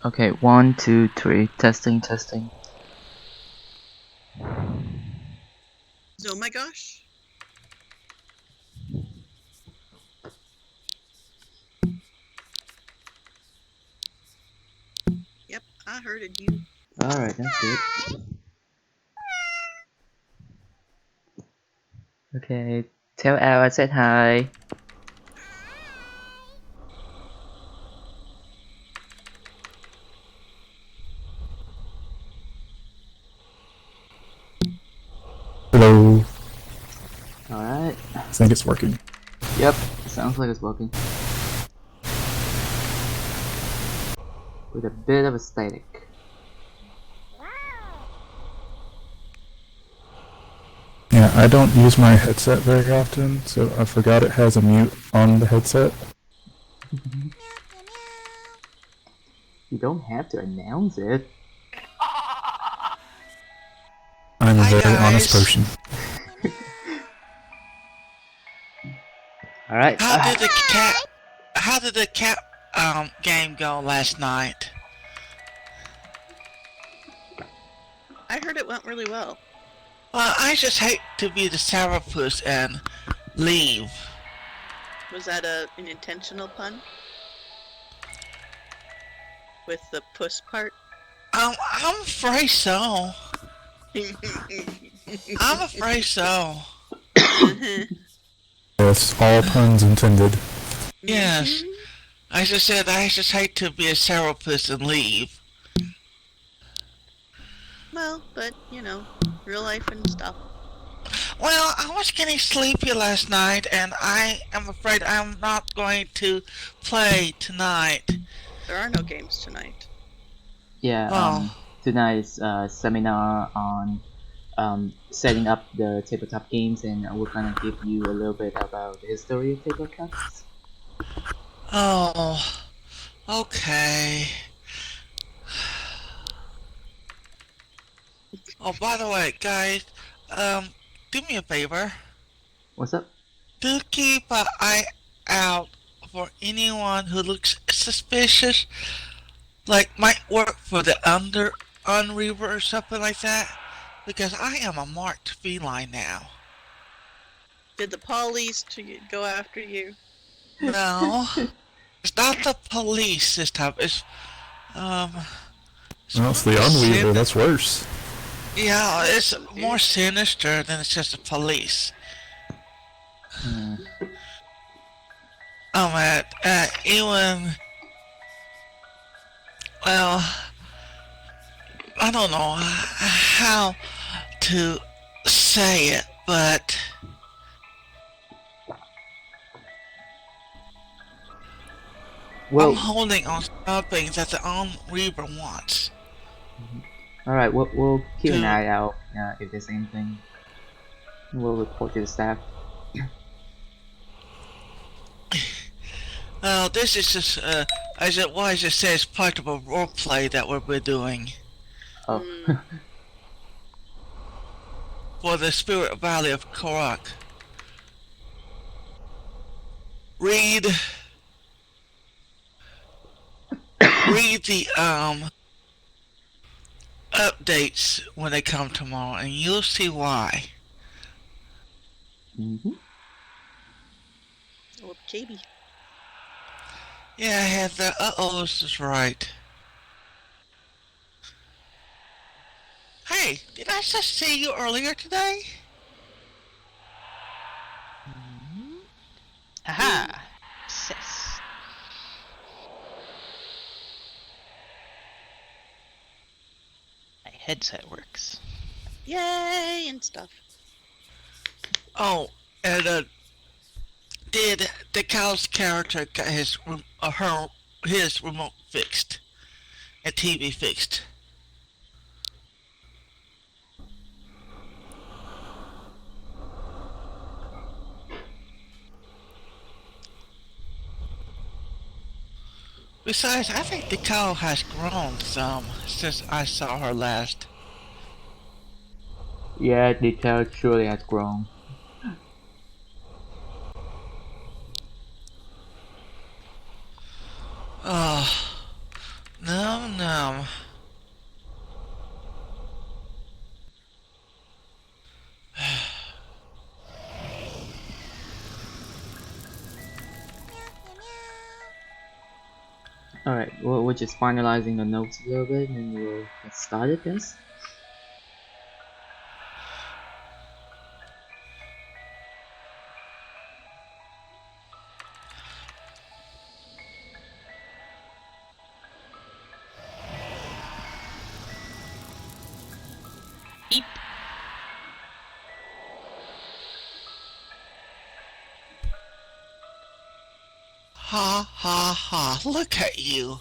Okay, 1, 2, 3. Testing, testing. Oh my gosh. Yep, I heard it. You. Alright, that's good. Okay, tell Al I said hi. Hello. Alright. I think it's working. Yep, sounds like it's working. With a bit of a static. Yeah, I don't use my headset very often, so I forgot it has a mute on the headset. You don't have to announce it. I'm a Hi, very honest guys. person. Alright. How did the cat game go last night? I heard it went really well. Well, I just hate to be the sourpuss and leave. Was that an intentional pun? With the puss part? I'm afraid so. I'm afraid so. Yes, all puns intended. Yes. I just said I just hate to be a sourpuss and leave. Well, but, you know, real life and stuff. Well, I was getting sleepy last night, and I am afraid I'm not going to play tonight. There are no games tonight. Yeah, Well, tonight's seminar on setting up the tabletop games, and we're gonna give you a little bit about the history of tabletops. oh, okay. Oh, by the way, guys, do me a favor. What's up? Do keep an eye out for anyone who looks suspicious, like might work for the Unreaver or something like that, because I am a marked feline now. Did the police go after you? No, it's not the police this time. It's Well, it's the Unweaver, that's worse. Yeah, it's more sinister than it's just the police. Oh man, even, well, I don't know how to say it, but Well, I'm holding on something that the Reaper wants. Alright, we'll keep an eye out if there's anything. We'll report to the staff. This is just, as it says, it's part of a roleplay that we're doing. Oh. for the Spirit Valley of Korok. Read the updates when they come tomorrow, and you'll see why. Oh, KB. Yeah, I had the this is right. Hey, did I just see you earlier today? Aha! Sis. My headset works. Yay and stuff. Oh, and did the cow's character got his remote fixed and TV fixed? Besides, I think the cow has grown some since I saw her last. Yeah, the cow surely has grown. Oh, no. Alright, well, we're just finalizing the notes a little bit and we'll get started, guys. Eep. Ha, look at you.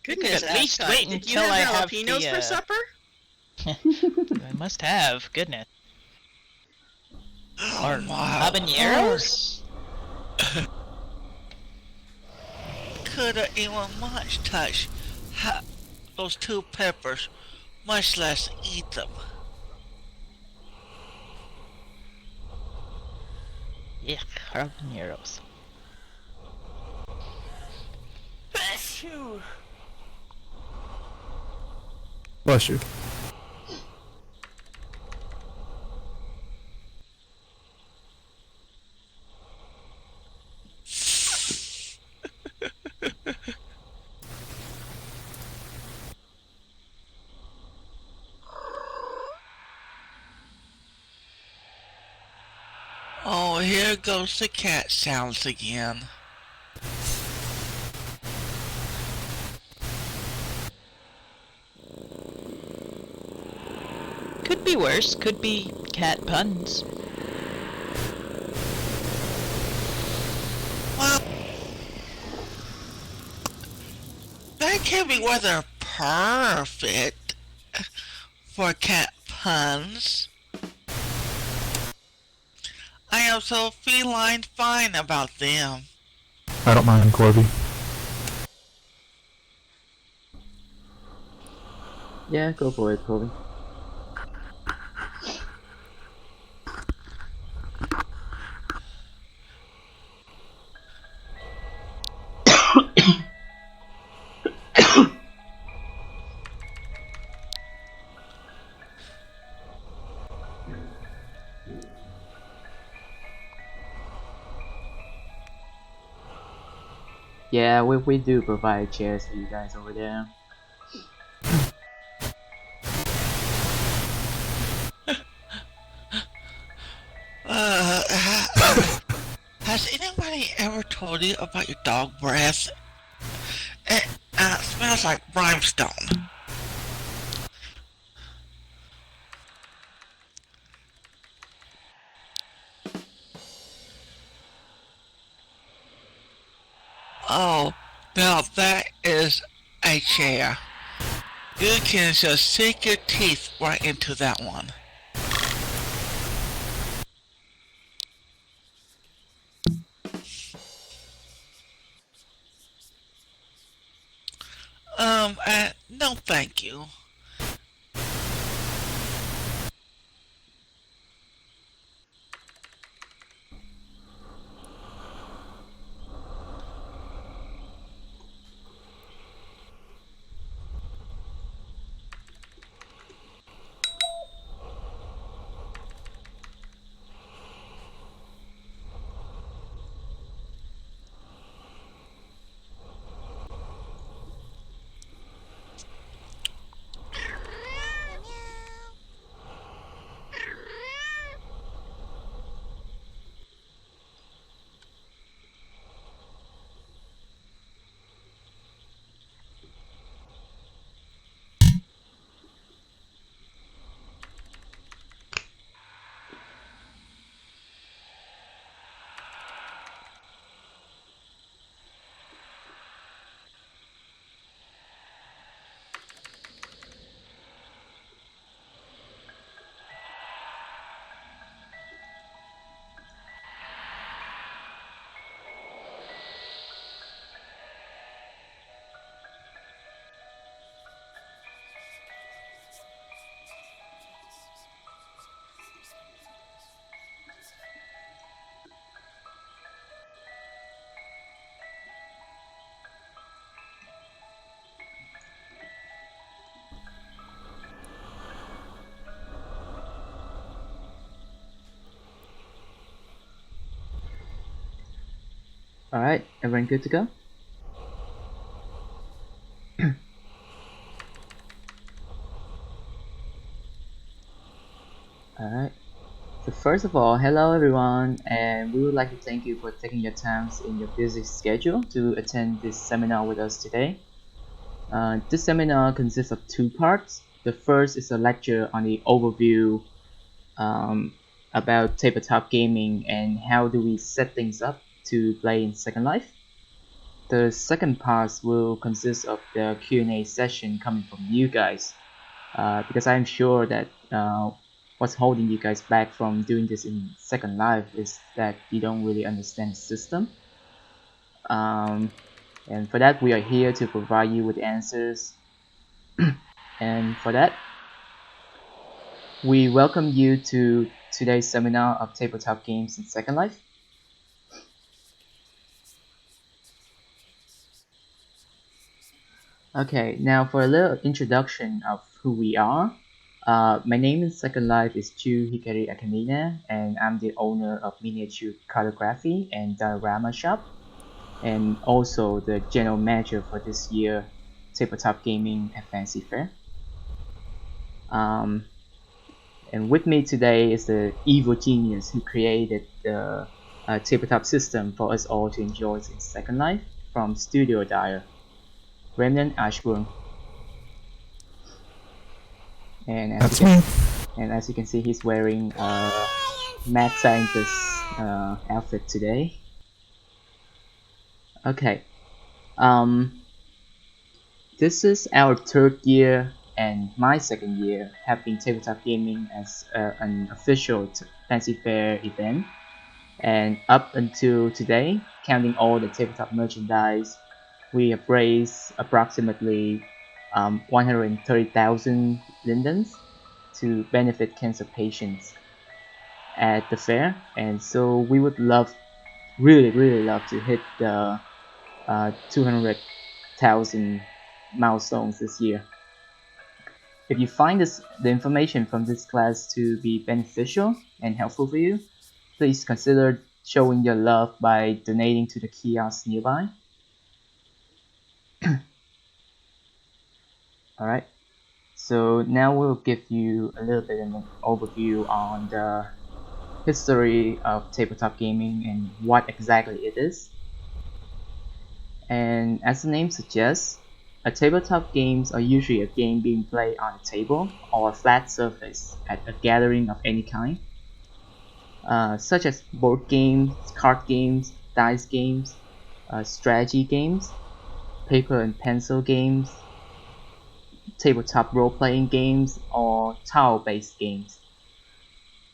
Goodness, at least Ascot, wait did you until I have have jalapenos the, for supper? I must have, goodness. Oh Or my habaneros? Couldn't even much touch those two peppers, much less eat them. Yeah, habaneros. Bless you. Oh, here goes the cat sounds again. Could be worse, could be cat puns. Well, that can be rather perfect for cat puns. I am so feline fine about them. I don't mind, Corby. Yeah, go for it, Colby. Yeah, we do provide chairs for you guys over there. Has anybody ever told you about your dog breath? It smells like brimstone. Oh, now that is a chair. You can just sink your teeth right into that one. No thank you. Alright, everyone good to go? Alright. So first of all, hello everyone, and we would like to thank you for taking your time in your busy schedule to attend this seminar with us today. This seminar consists of two parts. The first is a lecture on the overview about tabletop gaming and how do we set things up to play in Second Life. The second part will consist of the Q&A session coming from you guys, because I'm sure that what's holding you guys back from doing this in Second Life is that you don't really understand the system. And for that, we are here to provide you with answers. And for that, we welcome you to today's seminar of tabletop games in Second Life. Okay, now for a little introduction of who we are. My name in Second Life is Chu Hikari Akamina, and I'm the owner of Miniature Calligraphy and Diorama Shop, and also the general manager for this year tabletop gaming at Fancy Fair. And with me today is the evil genius who created the tabletop system for us all to enjoy in Second Life from Studio Dire, Remnant Ashburn. And That's me. as you can see, he's wearing a mad scientist outfit today. Okay. This is our third year and my second year having tabletop gaming as an official Fancy Fair event. And up until today, counting all the tabletop merchandise, we have raised approximately 130,000 lindens to benefit cancer patients at the fair. And so we would really love to hit the 200,000 milestones this year. If you find the information from this class to be beneficial and helpful for you, please consider showing your love by donating to the kiosks nearby. Alright, so now we'll give you a little bit of an overview on the history of tabletop gaming and what exactly it is. And as the name suggests, a tabletop games are usually a game being played on a table or a flat surface at a gathering of any kind, such as board games, card games, dice games, strategy games, paper and pencil games, tabletop role-playing games, or tile-based games.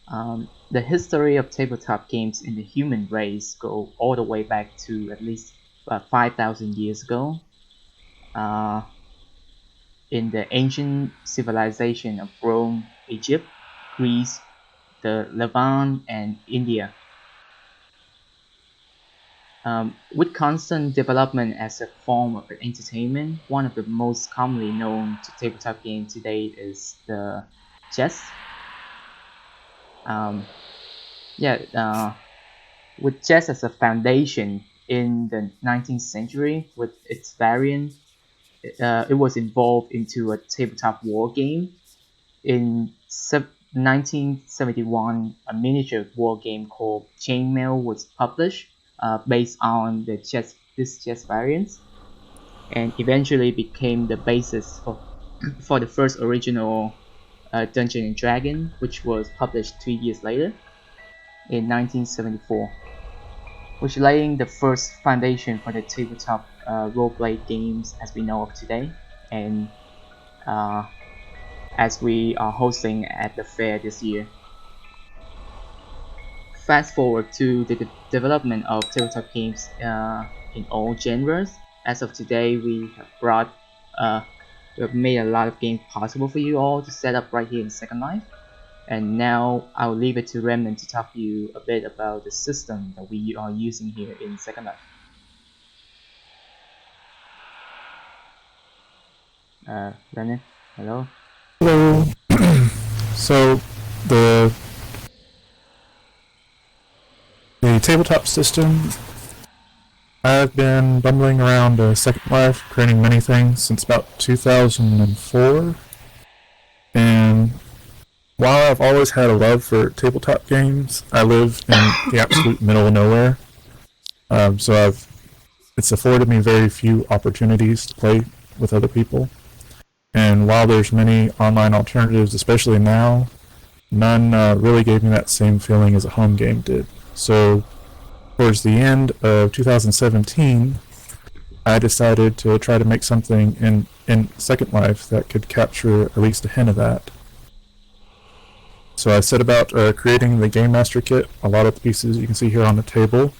The history of tabletop games in the human race go all the way back to at least 5,000 years ago. in the ancient civilization of Rome, Egypt, Greece, the Levant, and India. With constant development as a form of entertainment, one of the most commonly known to tabletop games today is the chess. With chess as a foundation in the 19th century, with its variant, it was evolved into a tabletop war game. In 1971, a miniature war game called Chainmail was published, based on this chess variant, and eventually became the basis for the first original Dungeon and Dragon, which was published 2 years later in 1974, which laying the first foundation for the tabletop roleplay games as we know of today, and as we are hosting at the fair this year. Fast forward to the development of tabletop games in all genres. As of today, we have made a lot of games possible for you all to set up right here in Second Life. And now I'll leave it to Remnant to talk to you a bit about the system that we are using here in Second Life. Remnant, hello? Hello. So the tabletop system, I've been bumbling around Second Life, creating many things since about 2004. And while I've always had a love for tabletop games, I live in the absolute middle of nowhere. So it's afforded me very few opportunities to play with other people. And while there's many online alternatives, especially now, none really gave me that same feeling as a home game did. So towards the end of 2017, I decided to try to make something in Second Life that could capture at least a hint of that. So I set about creating the Gamemaster kit, a lot of the pieces you can see here on the table,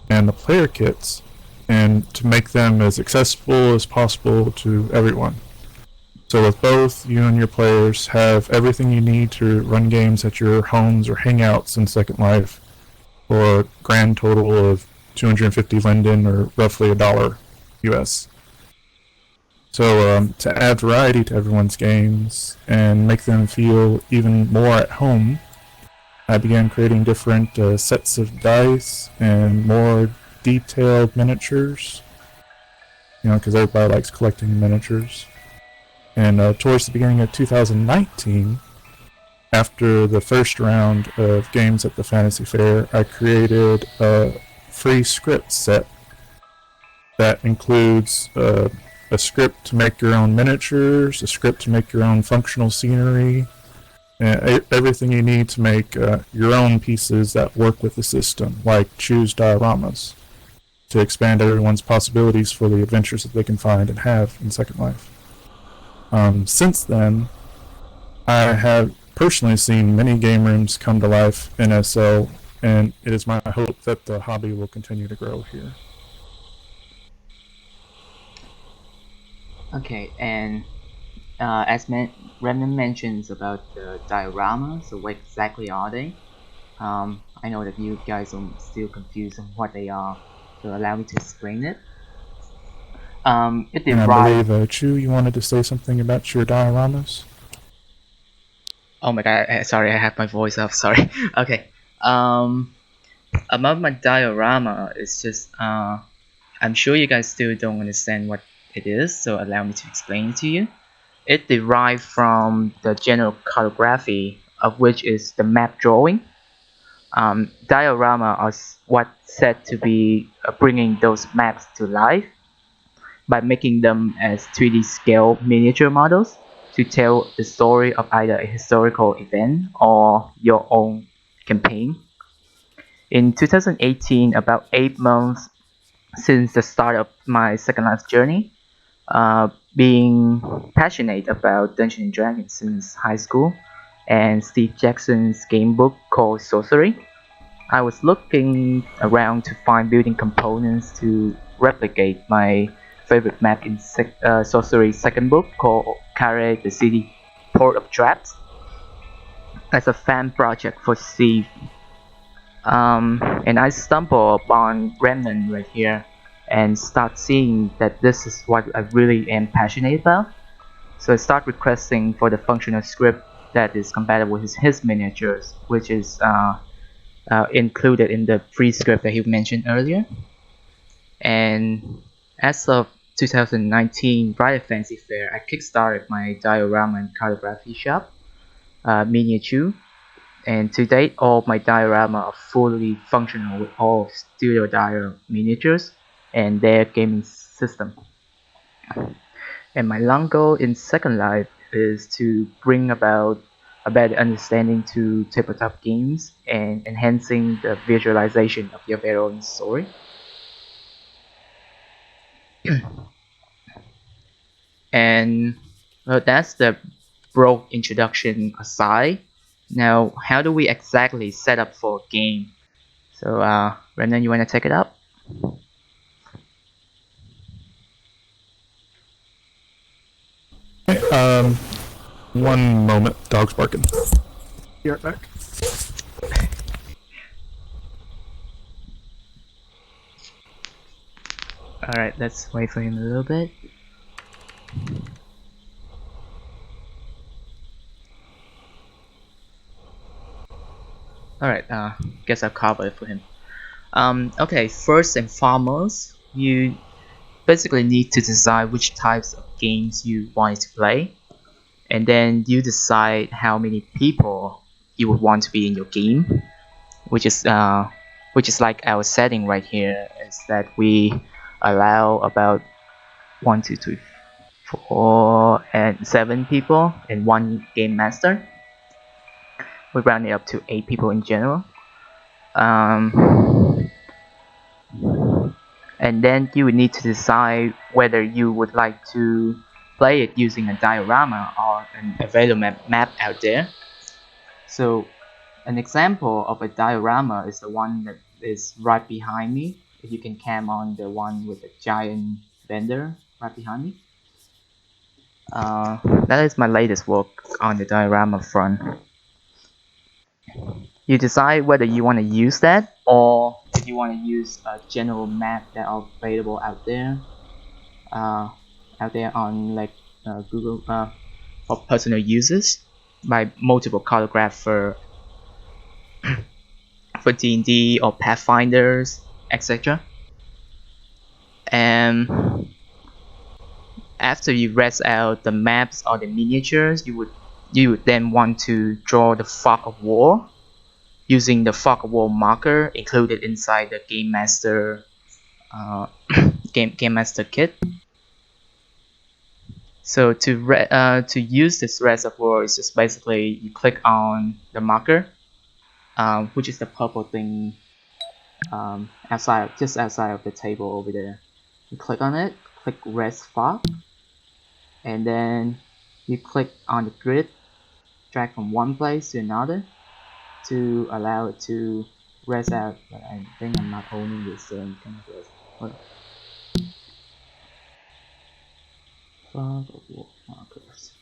and the player kits, and to make them as accessible as possible to everyone. So with both, you and your players have everything you need to run games at your homes or hangouts in Second Life for a grand total of 250 Linden, or roughly $1 US. So to add variety to everyone's games and make them feel even more at home, I began creating different sets of dice and more detailed miniatures, because everybody likes collecting miniatures. And towards the beginning of 2019, after the first round of games at the Fantasy Fair, I created a free script set that includes a script to make your own miniatures, a script to make your own functional scenery, and everything you need to make your own pieces that work with the system, like choose dioramas, to expand everyone's possibilities for the adventures that they can find and have in Second Life. Since then, I have personally seen many game rooms come to life in SL, and it is my hope that the hobby will continue to grow here. Okay, and as Remnant mentions about the dioramas, so what exactly are they? I know that you guys are still confused on what they are, so allow me to explain it. It And I derives. believe, Chu, you wanted to say something about your dioramas? Oh my god, sorry, I have my voice off, sorry. Okay. About my diorama, it's just, I'm sure you guys still don't understand what it is, so allow me to explain it to you. It derived from the general cartography, of which is the map drawing. Diorama are what's said to be bringing those maps to life by making them as 3D scale miniature models to tell the story of either a historical event or your own campaign. In 2018, about 8 months since the start of my Second Life journey, being passionate about Dungeons and Dragons since high school, and Steve Jackson's game book called Sorcery, I was looking around to find building components to replicate my favorite map in Sorcery's second book called Care, the City Port of Traps, as a fan project for Steve. And I stumble upon Remnant right here and start seeing that this is what I really am passionate about. So I start requesting for the functional script that is compatible with his miniatures, which is included in the free script that he mentioned earlier. And as of 2019 Riot Fancy Fair, I kickstarted my diorama and calligraphy shop, Miniature, and to date all my diorama are fully functional with all of Studio Dire miniatures and their gaming system. And my long goal in Second Life is to bring about a better understanding to tabletop games and enhancing the visualization of your very own story. And well, that's the broad introduction aside. Now, how do we exactly set up for a game? So, Brendan, you want to take it up? Okay, one moment. Dog's barking. Be right back. Alright, let's wait for him a little bit. Alright, guess I'll cover it for him. Okay, first and foremost, you basically need to decide which types of games you want to play, and then you decide how many people you would want to be in your game, which is like our setting right here, is that we allow about 1, 2, 3, 4, and 7 people and 1 game master. We round it up to 8 people in general. And then you would need to decide whether you would like to play it using a diorama or an available map out there. So an example of a diorama is the one that is right behind me. If you can cam on the one with the giant vendor right behind me. That is my latest work on the diorama front. You decide whether you want to use that or if you want to use a general map that are available out there on like Google for personal users by multiple cartographers for D&D or Pathfinders, etc. And after you rest out the maps or the miniatures, you would then want to draw the fog of war using the fog of war marker included inside the Gamemaster Gamemaster kit. So to use this reservoir, it's just basically you click on the marker, which is the purple thing just outside of the table over there. You click on it, click res fog, and then you click on the grid, drag from one place to another to allow it to res out. But I think I'm not owning this, so you can res. Hold on. Fog of war markers.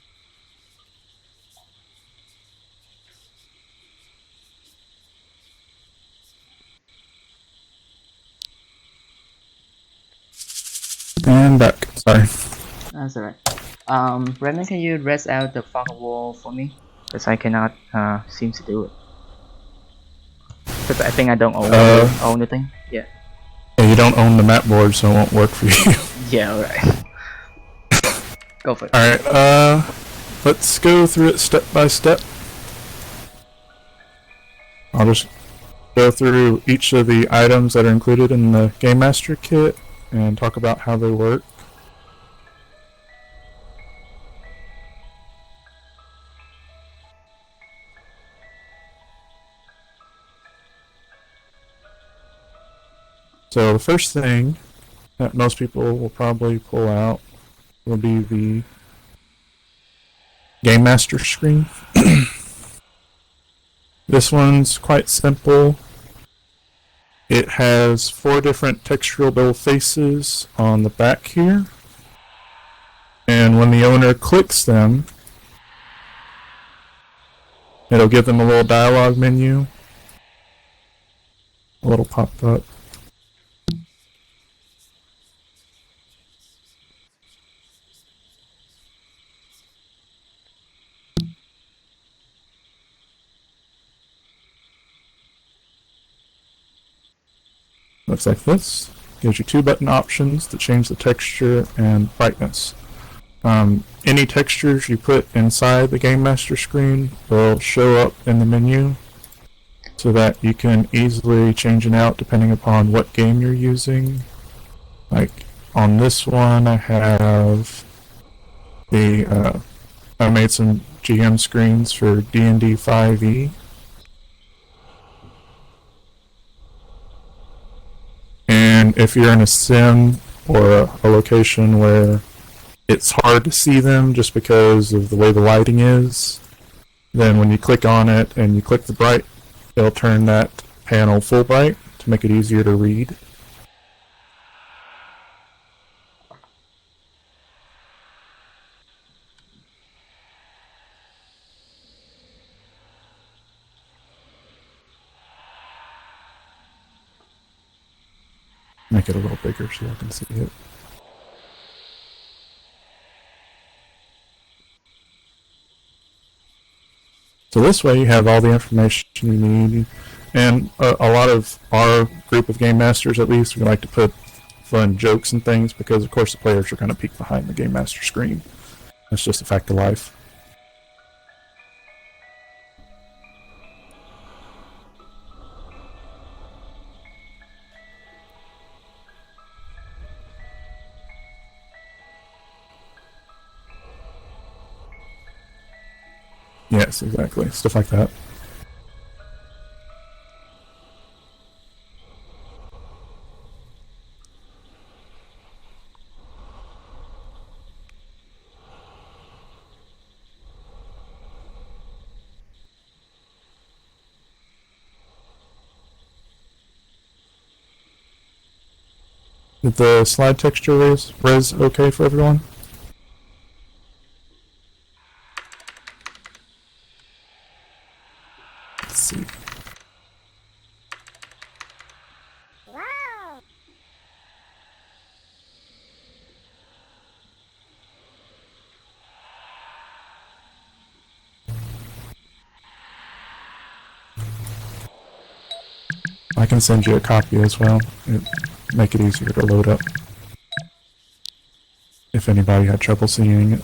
And back. Sorry. That's alright. Redman, can you res out the fog of war for me? Because I cannot seem to do it. Because I think I don't own the thing. Yeah. Yeah, you don't own the map board, so it won't work for you. Yeah, alright. Go for it. Alright, let's go through it step by step. I'll just go through each of the items that are included in the Gamemaster kit and talk about how they work. So the first thing that most people will probably pull out will be the Gamemaster Screen. This one's quite simple. It has 4 different textural faces on the back here, And when the owner clicks them, it'll give them a little dialog menu. A little pop-up. Looks like this. Gives you 2 button options to change the texture and brightness. Any textures you put inside the Gamemaster screen will show up in the menu so that you can easily change it out depending upon what game you're using. Like on this one I have I made some GM screens for D&D 5e. And if you're in a sim or a location where it's hard to see them just because of the way the lighting is, then when you click on it and you click the bright, it'll turn that panel full bright to make it easier to read. Make it a little bigger so I can see it. So this way you have all the information you need, and a lot of our group of game masters, at least, we like to put fun jokes and things because of course the players are going to peek behind the Game Master screen. That's just a fact of life. Yes, exactly. Stuff like that. Did the slide texture res okay for everyone? Let's see. I can send you a copy as well. Make it easier to load up if anybody had trouble seeing it.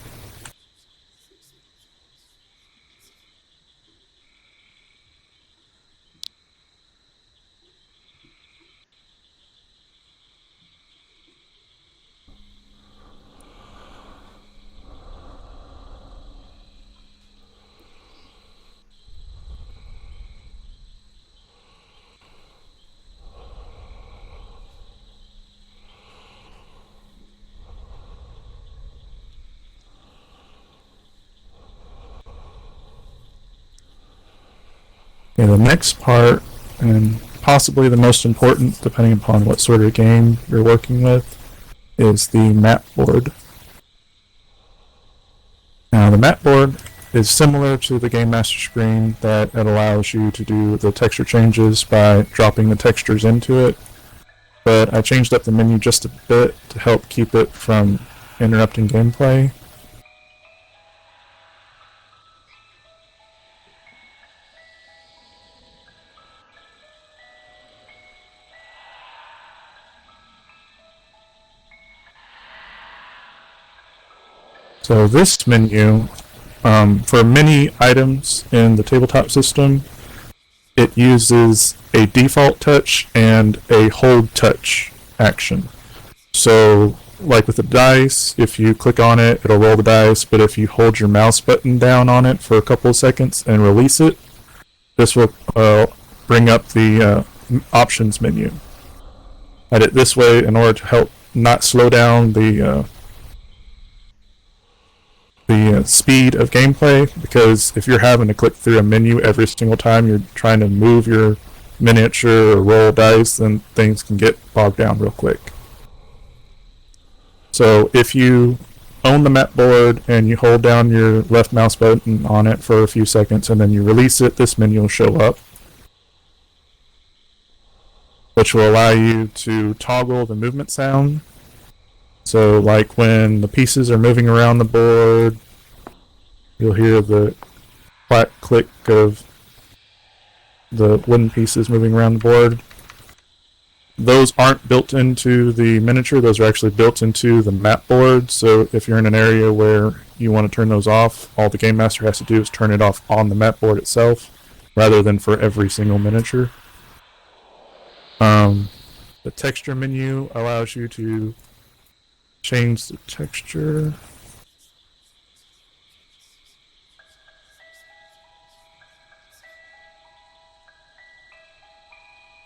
Okay, the next part, and possibly the most important, depending upon what sort of game you're working with, is the map board. Now, the map board is similar to the Game Master screen, that it allows you to do the texture changes by dropping the textures into it, but I changed up the menu just a bit to help keep it from interrupting gameplay. So this menu, for many items in the tabletop system, it uses a default touch and a hold touch action. So, like with the dice, if you click on it, it'll roll the dice, but if you hold your mouse button down on it for a couple of seconds and release it, this will bring up the options menu. I did it this way in order to help not slow down the speed of gameplay, because if you're having to click through a menu every single time you're trying to move your miniature or roll dice, then things can get bogged down real quick. So if you own the map board and you hold down your left mouse button on it for a few seconds and then you release it, this menu will show up, which will allow you to toggle the movement sound. So like when the pieces are moving around the board, you'll hear the clack click of the wooden pieces moving around the board. Those aren't built into the miniature, those are actually built into the map board, so if you're in an area where you want to turn those off, all the Game Master has to do is turn it off on the map board itself, rather than for every single miniature. The texture menu allows you to change the texture.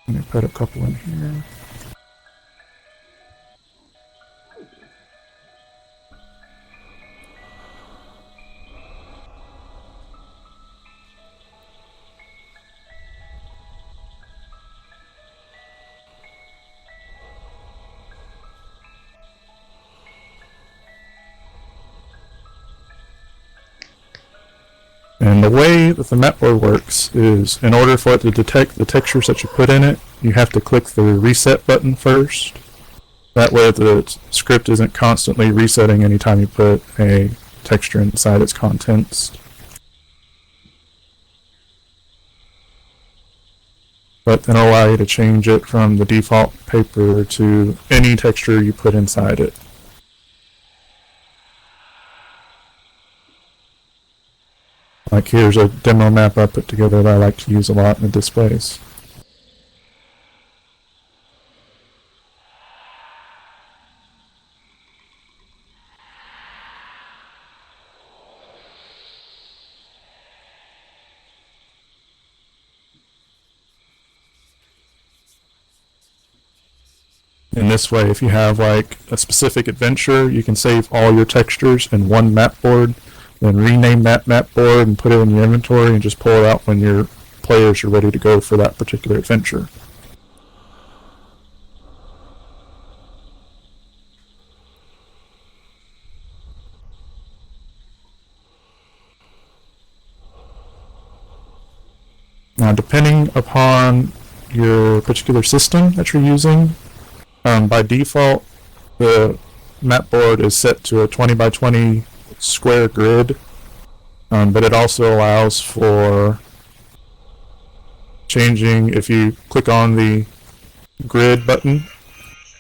Let me put a couple in here. And the way that the map board works is, in order for it to detect the textures that you put in it, you have to click the reset button first. That way the script isn't constantly resetting anytime you put a texture inside its contents. But then it'll allow you to change it from the default paper to any texture you put inside it. Like here's a demo map I put together that I like to use a lot in the displays. In this way, if you have like a specific adventure, you can save all your textures in one map board, then rename that map board and put it in your inventory and just pull it out when your players are ready to go for that particular adventure. Now, depending upon your particular system that you're using, by default, the map board is set to a 20 by 20 square grid, but it also allows for changing. If you click on the grid button,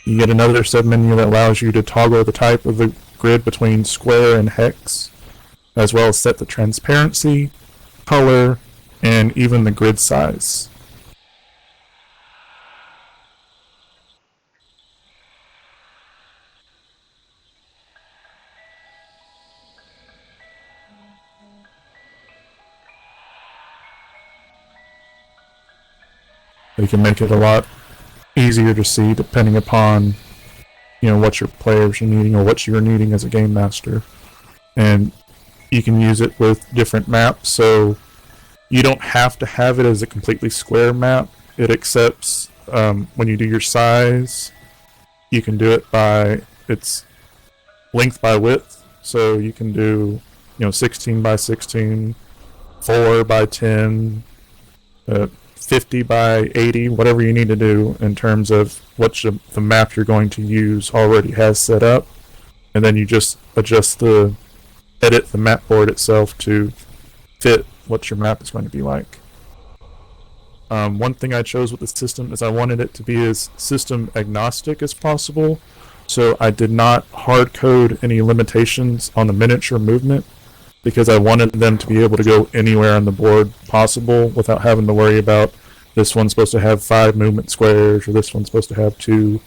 you get another submenu that allows you to toggle the type of the grid between square and hex, as well as set the transparency, color, and even the grid size. You can make it a lot easier to see depending upon, what your players are needing or what you're needing as a game master. And you can use it with different maps, so you don't have to have it as a completely square map. It accepts, when you do your size, you can do it by its length by width. So you can do, 16 by 16, 4 by 10, 50 by 80, whatever you need to do in terms of what the map you're going to use already has set up, and then you just edit the map board itself to fit what your map is going to be like. One thing I chose with the system is I wanted it to be as system agnostic as possible, so I did not hard code any limitations on the miniature movement, because I wanted them to be able to go anywhere on the board possible without having to worry about this one's supposed to have 5 movement squares or this one's supposed to have 2.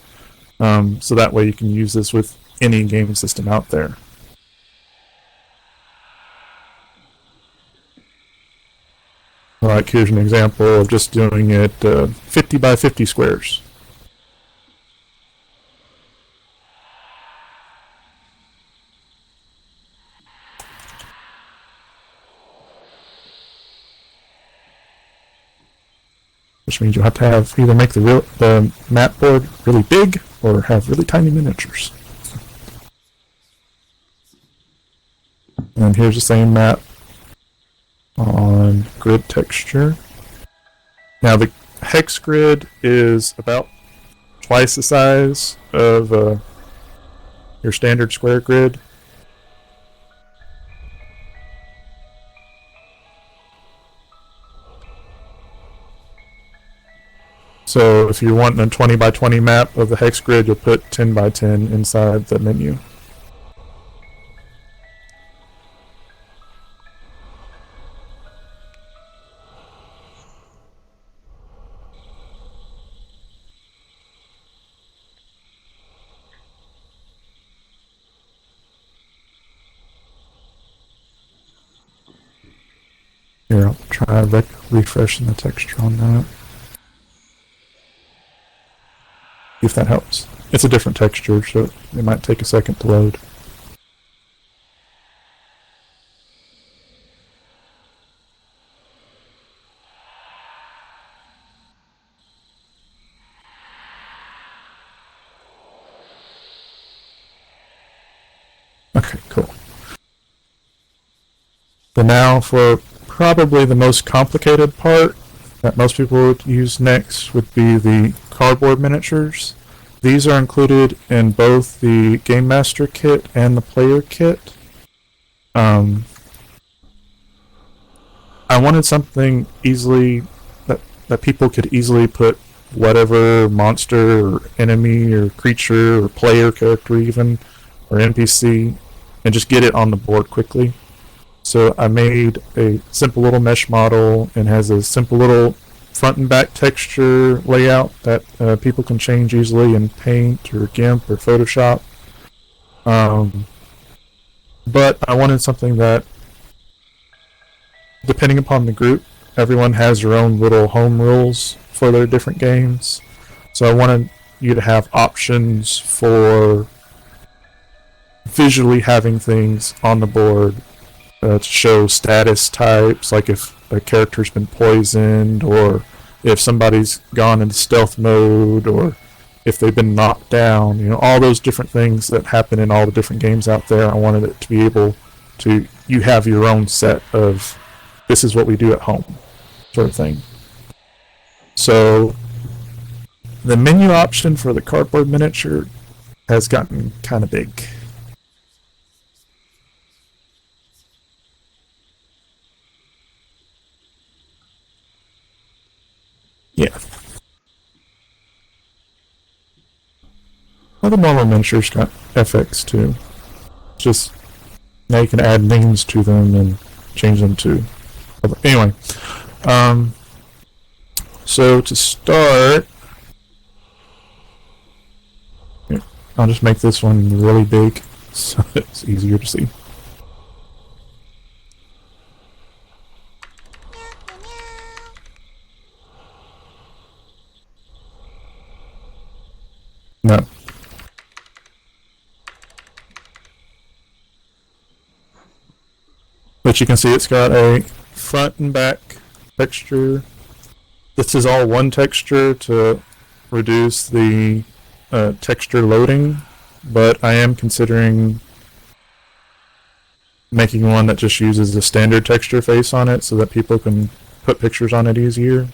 So that way you can use this with any game system out there. Like here's an example of just doing it 50 by 50 squares. Which means you'll have to either make the map board really big or have really tiny miniatures. And here's the same map on grid texture. Now the hex grid is about twice the size of your standard square grid. So if you're wanting a 20 by 20 map of the hex grid, you'll put 10 by 10 inside the menu. Here, I'll try refreshing the texture on that. If that helps. It's a different texture, so it might take a second to load. Okay, cool. So now for probably the most complicated part that most people would use next would be the cardboard miniatures. These are included in both the Gamemaster kit and the player kit. I wanted something easily that people could easily put whatever monster or enemy or creature or player character even or NPC and just get it on the board quickly. So I made a simple little mesh model and has a simple little front and back texture layout that people can change easily in Paint or GIMP or Photoshop. But I wanted something that, depending upon the group, everyone has their own little home rules for their different games. So I wanted you to have options for visually having things on the board to show status types, like if a character's been poisoned, or if somebody's gone into stealth mode, or if they've been knocked down. You know, all those different things that happen in all the different games out there. I wanted it to be able to, you have your own set of, this is what we do at home, sort of thing. So the menu option for the cardboard miniature has gotten kind of big. Yeah. Well, the normal miniatures got FX too. Just now you can add names to them and change them to. Anyway, so to start, I'll just make this one really big so it's easier to see. No. But you can see it's got a front and back texture. This is all one texture to reduce the texture loading, but I am considering making one that just uses the standard texture face on it so that people can put pictures on it easier.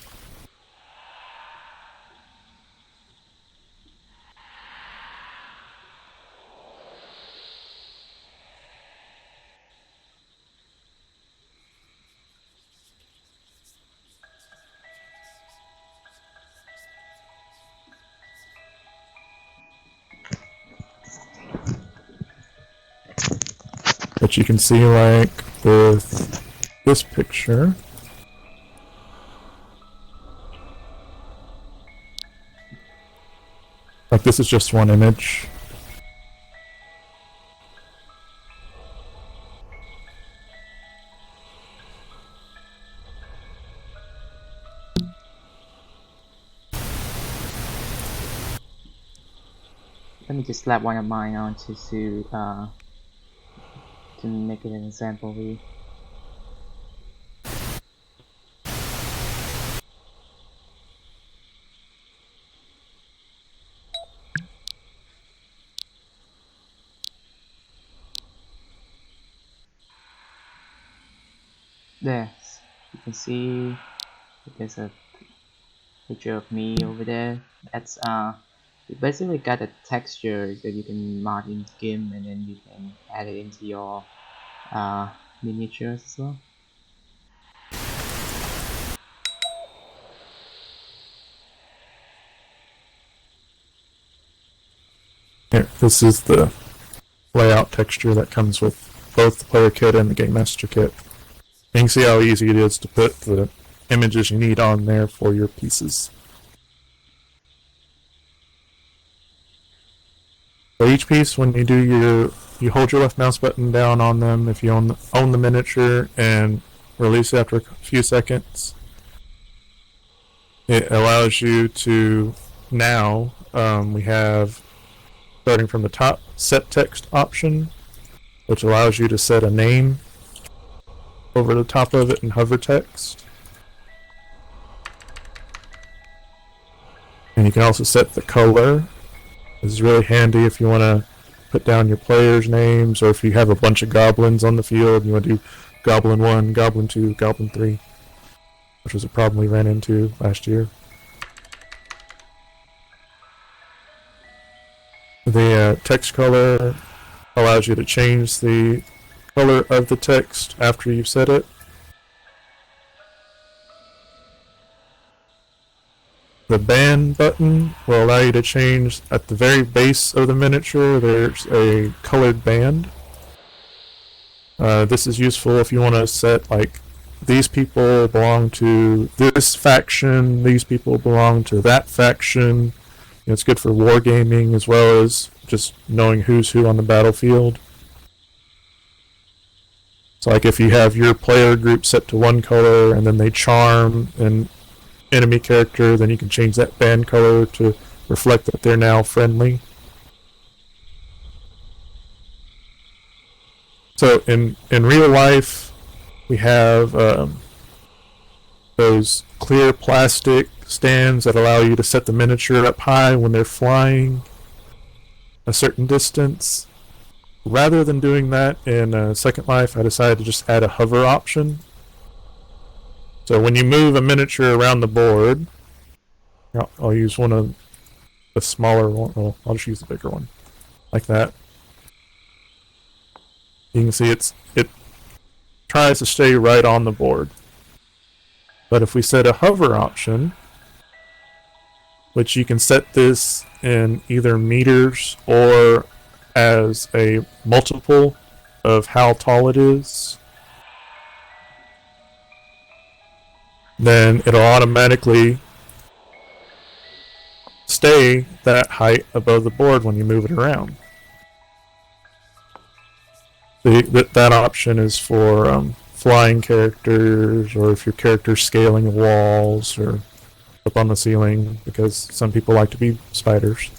But you can see, like, with this picture, like, this is just one image. Let me just slap one of mine onto to make it an example view. There, you can see there's a picture of me over there. That's you basically got a texture that you can mod in GIMP, and then you can add it into your miniatures as well. Here, this is the layout texture that comes with both the player kit and the Gamemaster kit. You can see how easy it is to put the images you need on there for your pieces. So each piece, when you do you hold your left mouse button down on them if you own the miniature and release it after a few seconds. It allows you to now, we have, starting from the top, set text option, which allows you to set a name over the top of it and hover text. And you can also set the color. This is really handy if you want to put down your players' names, or if you have a bunch of goblins on the field and you want to do Goblin 1, Goblin 2, Goblin 3, which was a problem we ran into last year. The text color allows you to change the color of the text after you've set it. The band button will allow you to change at the very base of the miniature. There's a colored band. This is useful if you want to set, like, these people belong to this faction, these people belong to that faction. It's good for wargaming as well as just knowing who's who on the battlefield. So, like, if you have your player group set to one color and then they charm an enemy character, then you can change that band color to reflect that they're now friendly. So in real life, we have those clear plastic stands that allow you to set the miniature up high when they're flying a certain distance. Rather than doing that in Second Life, I decided to just add a hover option. So when you move a miniature around the board, I'll use one of the smaller one. Well, I'll just use the bigger one, like that. You can see it tries to stay right on the board. But if we set a hover option, which you can set this in either meters or as a multiple of how tall it is, then it'll automatically stay that height above the board when you move it around. That option is for flying characters, or if your character's scaling walls or up on the ceiling, because some people like to be spiders.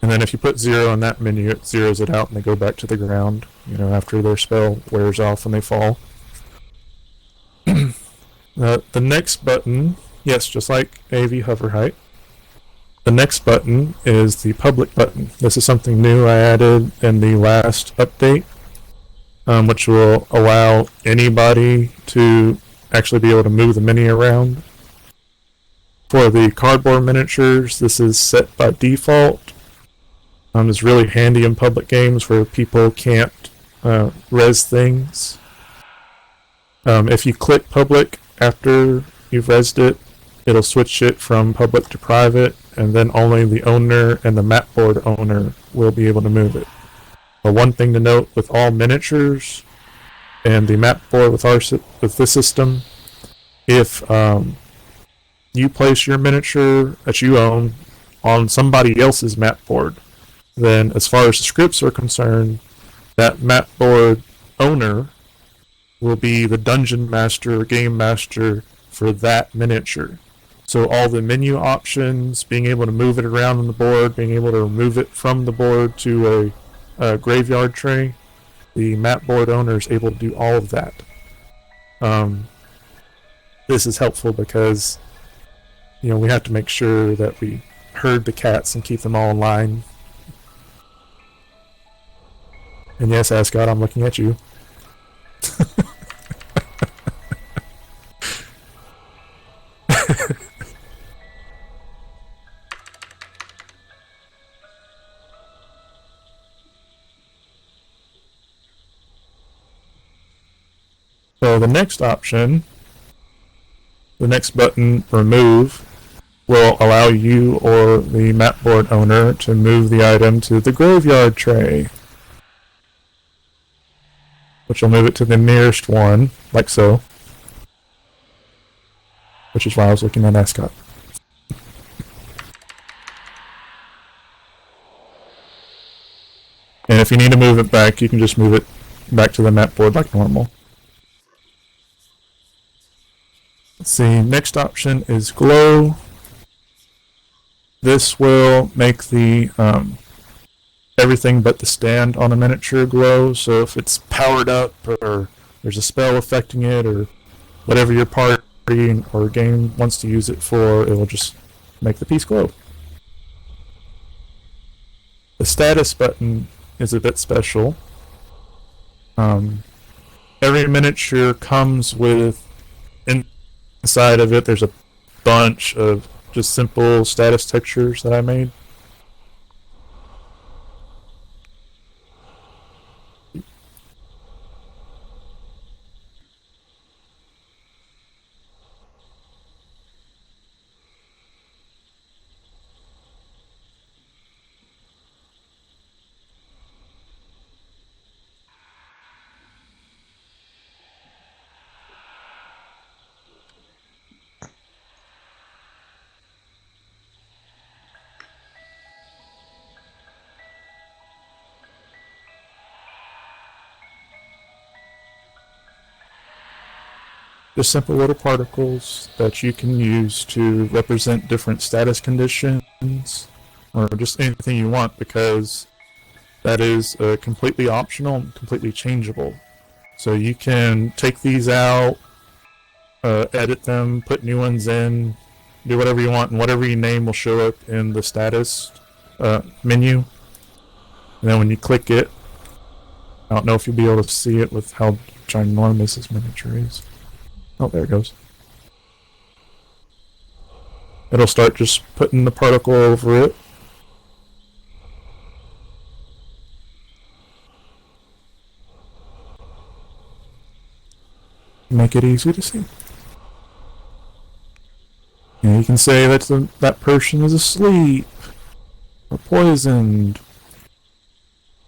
And then if you put 0 in that menu, it zeroes it out and they go back to the ground, after their spell wears off and they fall. The next button, yes, just like AV hover height, the next button is the public button. This is something new I added in the last update, which will allow anybody to actually be able to move the mini around. For the cardboard miniatures, this is set by default. It's really handy in public games where people can't res things. If you click public after you've resed it, it'll switch it from public to private, and then only the owner and the map board owner will be able to move it. But one thing to note with all miniatures and the map board with this system, if you place your miniature that you own on somebody else's map board, then as far as the scripts are concerned, that map board owner will be the dungeon master or game master for that miniature. So all the menu options, being able to move it around on the board, being able to remove it from the board to a graveyard tray, the map board owner is able to do all of that. this is helpful because, we have to make sure that we herd the cats and keep them all in line. And yes, Ascot, I'm looking at you. So the next option, the next button, remove, will allow you or the mapboard owner to move the item to the graveyard tray, which will move it to the nearest one, like so, which is why I was looking at Ascot. And if you need to move it back, you can just move it back to the mapboard like normal. Let's see, next option is glow. This will make the everything but the stand on a miniature glow. So if it's powered up or there's a spell affecting it or whatever your party or game wants to use it for, it will just make the piece glow. The status button is a bit special. Every miniature comes with, inside of it, there's a bunch of just simple status textures that I made. Just simple little particles that you can use to represent different status conditions or just anything you want, because that is completely optional and completely changeable. So you can take these out, edit them, put new ones in, do whatever you want, and whatever you name will show up in the status menu. And then when you click it, I don't know if you'll be able to see it with how ginormous this miniature is. Oh, there it goes. It'll start just putting the particle over it. Make it easy to see. And you can say that that person is asleep, or poisoned,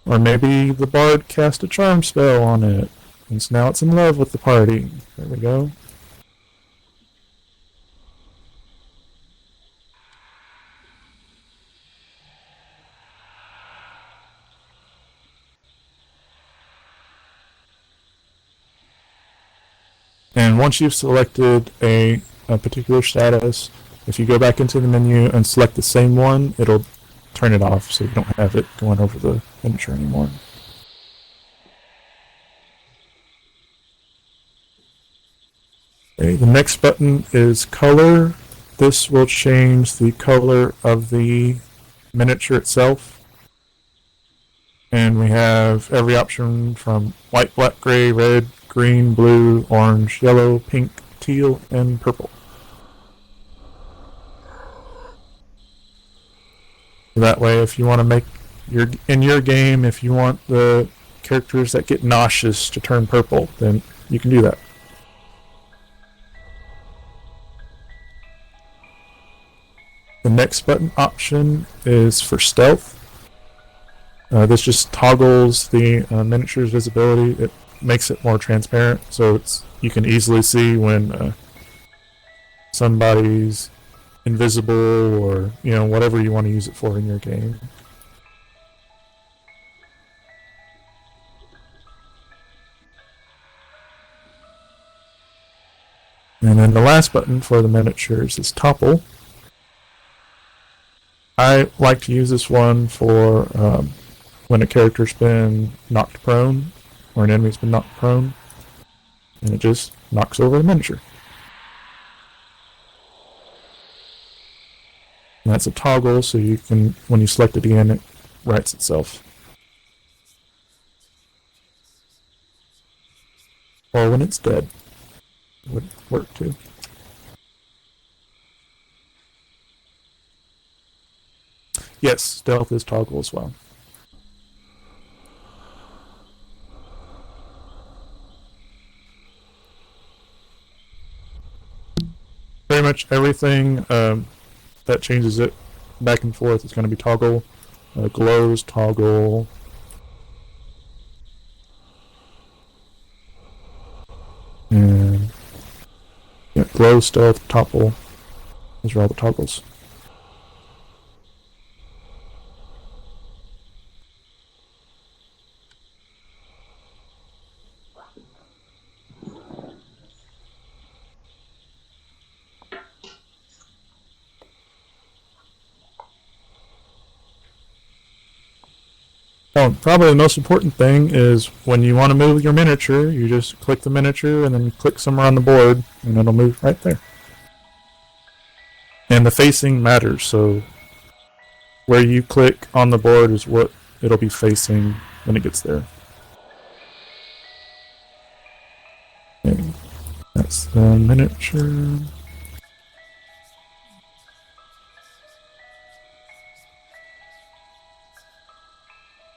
or maybe the bard cast a charm spell on it, and so now it's in love with the party. There we go. And once you've selected a particular status, if you go back into the menu and select the same one, it'll turn it off so you don't have it going over the miniature anymore. Okay, the next button is color. This will change the color of the miniature itself. And we have every option from white, black, gray, red, green, blue, orange, yellow, pink, teal, and purple. That way, if you want to make in your game, if you want the characters that get nauseous to turn purple, then you can do that. The next button option is for stealth. This just toggles the miniature's visibility. It makes it more transparent, so you can easily see when somebody's invisible, or whatever you want to use it for in your game. And then the last button for the miniatures is topple. I like to use this one for when a character's been knocked prone, or an enemy's been knocked prone, and it just knocks over the miniature. that's a toggle, so you can, when you select it again, it writes itself. Or when it's dead, would work too. Yes, stealth is toggle as well. Pretty much everything that changes it back and forth is going to be toggle. Glows, toggle. And yeah, glow, stealth, topple. Those are all the toggles. Oh, probably the most important thing is when you want to move your miniature, you just click the miniature and then you click somewhere on the board and it'll move right there. And the facing matters, so where you click on the board is what it'll be facing when it gets there. Okay. That's the miniature.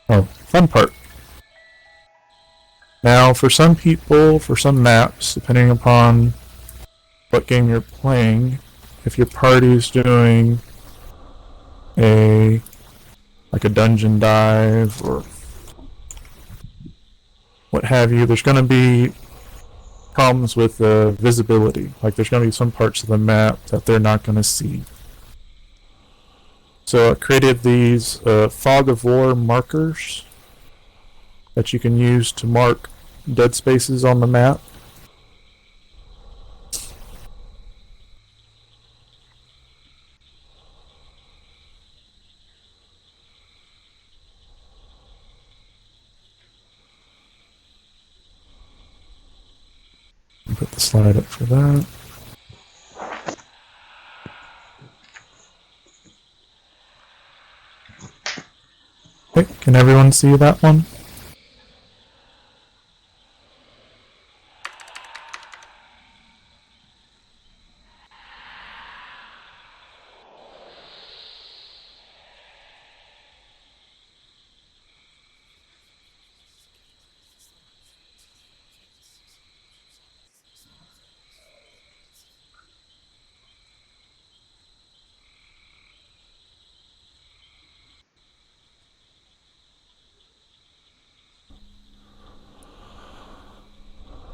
Oh, fun part. Now, for some people, for some maps, depending upon what game you're playing, if your party's doing like a dungeon dive or what have you, there's going to be problems with visibility. Like there's going to be some parts of the map that they're not going to see. So I created these fog of war markers that you can use to mark dead spaces on the map. Put the slide up for that. Okay, can everyone see that one?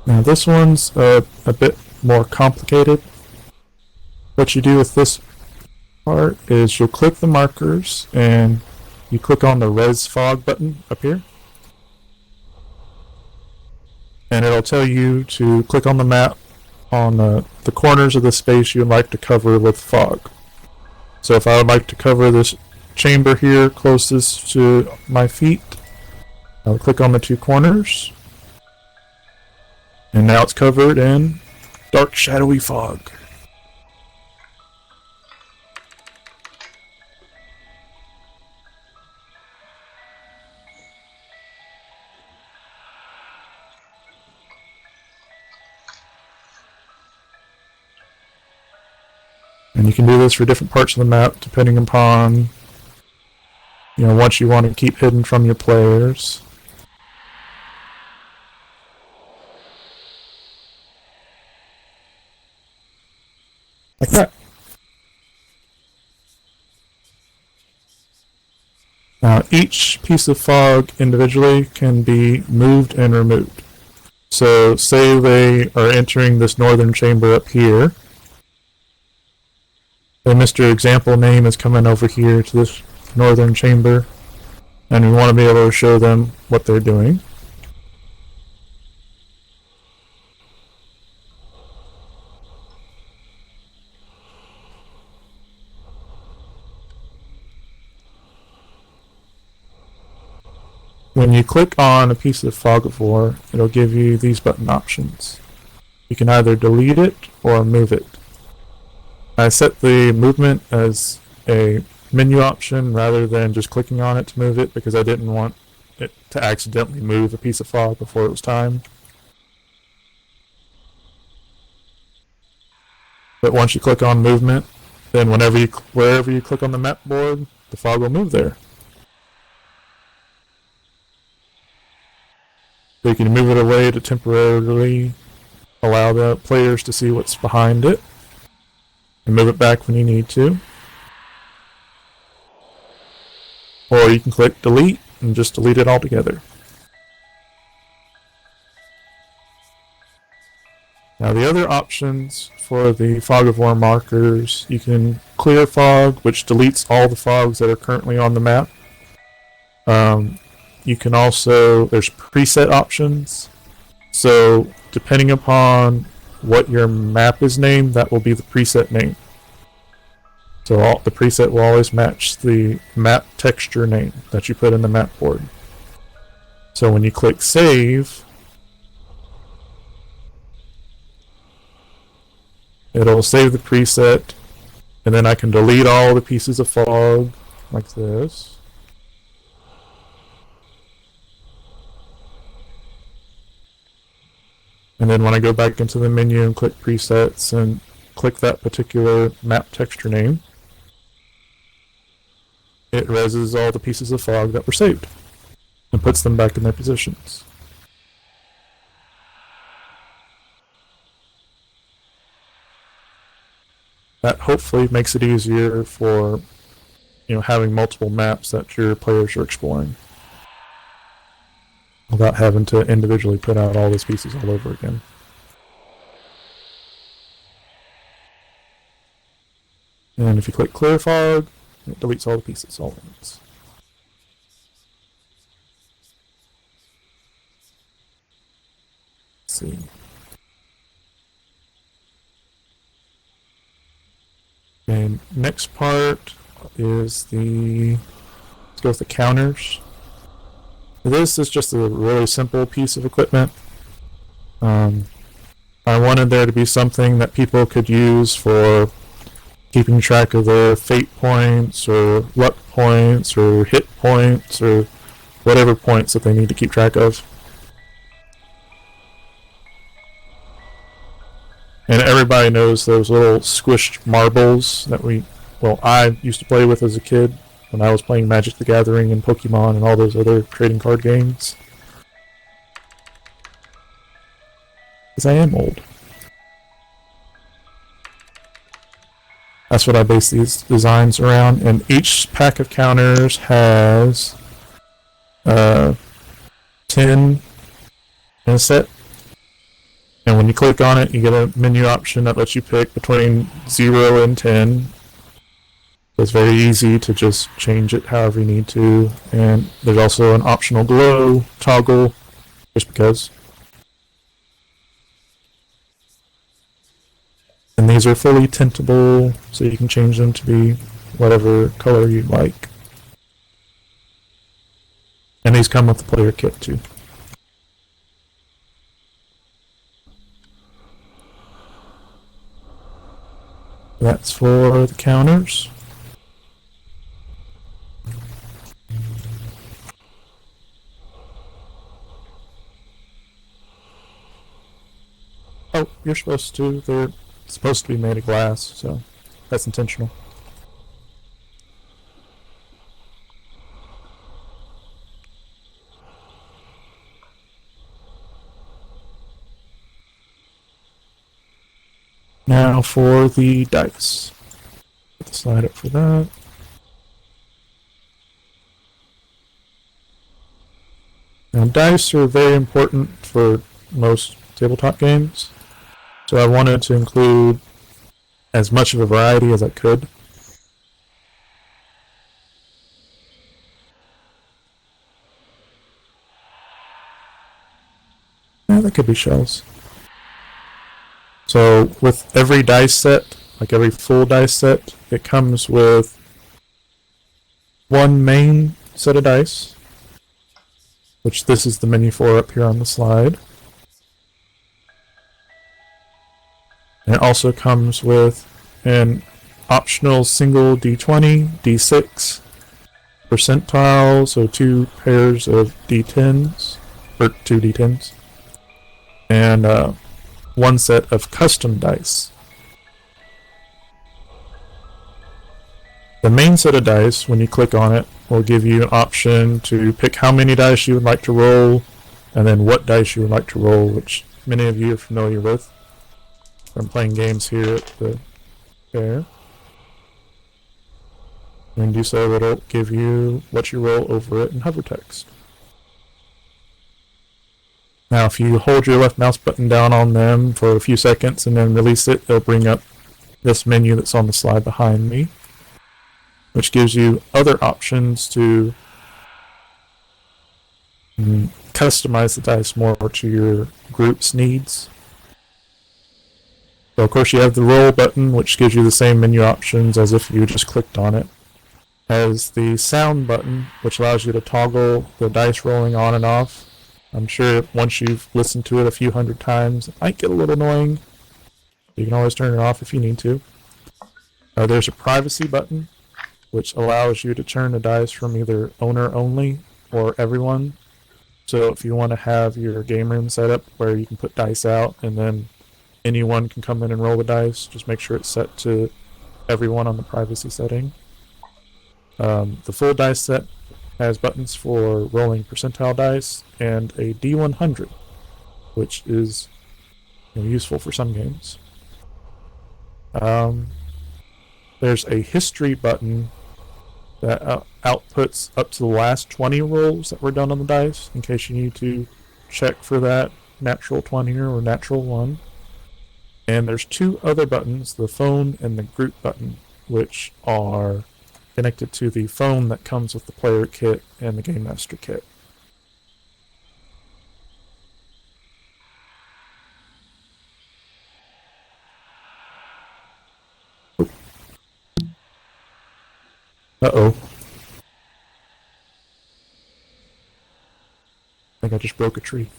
Now this one's a bit more complicated. What you do with this part is you'll click the markers and you click on the res fog button up here. And it'll tell you to click on the map on the corners of the space you would like to cover with fog. So if I would like to cover this chamber here closest to my feet, I'll click on the two corners. And now it's covered in dark, shadowy fog. And you can do this for different parts of the map, depending upon, what you want to keep hidden from your players. Like that. Now, each piece of fog individually can be moved and removed. So, say they are entering this northern chamber up here. So Mr. Example Name is coming over here to this northern chamber, and we want to be able to show them what they're doing. When you click on a piece of Fog of War, it'll give you these button options. You can either delete it or move it. I set the movement as a menu option rather than just clicking on it to move it, because I didn't want it to accidentally move a piece of fog before it was time. But once you click on movement, then wherever you click on the map board, the fog will move there. So you can move it away to temporarily allow the players to see what's behind it, and move it back when you need to. Or you can click delete and just delete it altogether. Now the other options for the Fog of War markers, you can clear fog, which deletes all the fogs that are currently on the map. You can also, there's preset options. So depending upon what your map is named, that will be the preset name. So the preset will always match the map texture name that you put in the map board. So when you click save, it'll save the preset, and then I can delete all the pieces of fog like this. And then when I go back into the menu and click presets and click that particular map texture name, it reses all the pieces of fog that were saved and puts them back in their positions. That hopefully makes it easier for, having multiple maps that your players are exploring, without having to individually put out all those pieces all over again. And if you click clear fog, it deletes all the pieces all at once. Let's see. And next part is let's go with the counters. This is just a really simple piece of equipment. I wanted there to be something that people could use for keeping track of their fate points or luck points or hit points or whatever points that they need to keep track of. And everybody knows those little squished marbles that I used to play with as a kid when I was playing Magic the Gathering and Pokemon and all those other trading card games. Because I am old. That's what I base these designs around, and each pack of counters has 10 in a set. And when you click on it, you get a menu option that lets you pick between 0 and 10. So it's very easy to just change it however you need to. And there's also an optional glow toggle, just because. And these are fully tintable, so you can change them to be whatever color you like. And these come with the player kit too. That's for the counters. Oh, you're supposed to. They're supposed to be made of glass, so that's intentional. Now for the dice. Put the slide up for that. Now dice are very important for most tabletop games, so I wanted to include as much of a variety as I could. That could be shells. So with every dice set, like every full dice set, it comes with one main set of dice, which this is the menu for up here on the slide. And it also comes with an optional single d20, d6, percentile, so 2 pairs of d10s, or 2 d10s, and 1 set of custom dice. The main set of dice, when you click on it, will give you an option to pick how many dice you would like to roll, and then what dice you would like to roll, which many of you are familiar with from playing games here at the Faire. When you do so, it'll give you what you roll over it in hover text. Now, if you hold your left mouse button down on them for a few seconds and then release it, it'll bring up this menu that's on the slide behind me, which gives you other options to customize the dice more to your group's needs. So, of course, you have the roll button, which gives you the same menu options as if you just clicked on it. Has the sound button, which allows you to toggle the dice rolling on and off. I'm sure once you've listened to it a few hundred times, it might get a little annoying. You can always turn it off if you need to. There's a privacy button, which allows you to turn the dice from either owner only or everyone. So if you want to have your game room set up where you can put dice out and then anyone can come in and roll the dice, just make sure it's set to everyone on the privacy setting. The full dice set has buttons for rolling percentile dice and a D100, which is useful for some games. There's a history button that outputs up to the last 20 rolls that were done on the dice, in case you need to check for that natural 20 or natural 1. And there's 2 other buttons, the phone and the group button, which are connected to the phone that comes with the player kit and the Gamemaster kit. Uh-oh. I think I just broke a tree.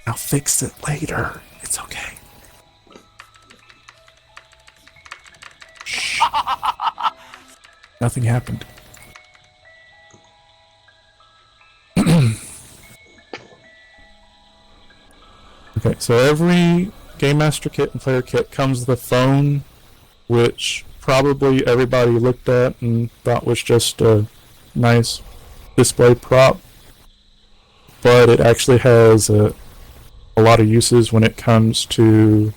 I'll fix it later. It's okay. Shh. Nothing happened. Okay, so every Gamemaster kit and player kit comes with a phone, which probably everybody looked at and thought was just a nice display prop, but it actually has a lot of uses when it comes to...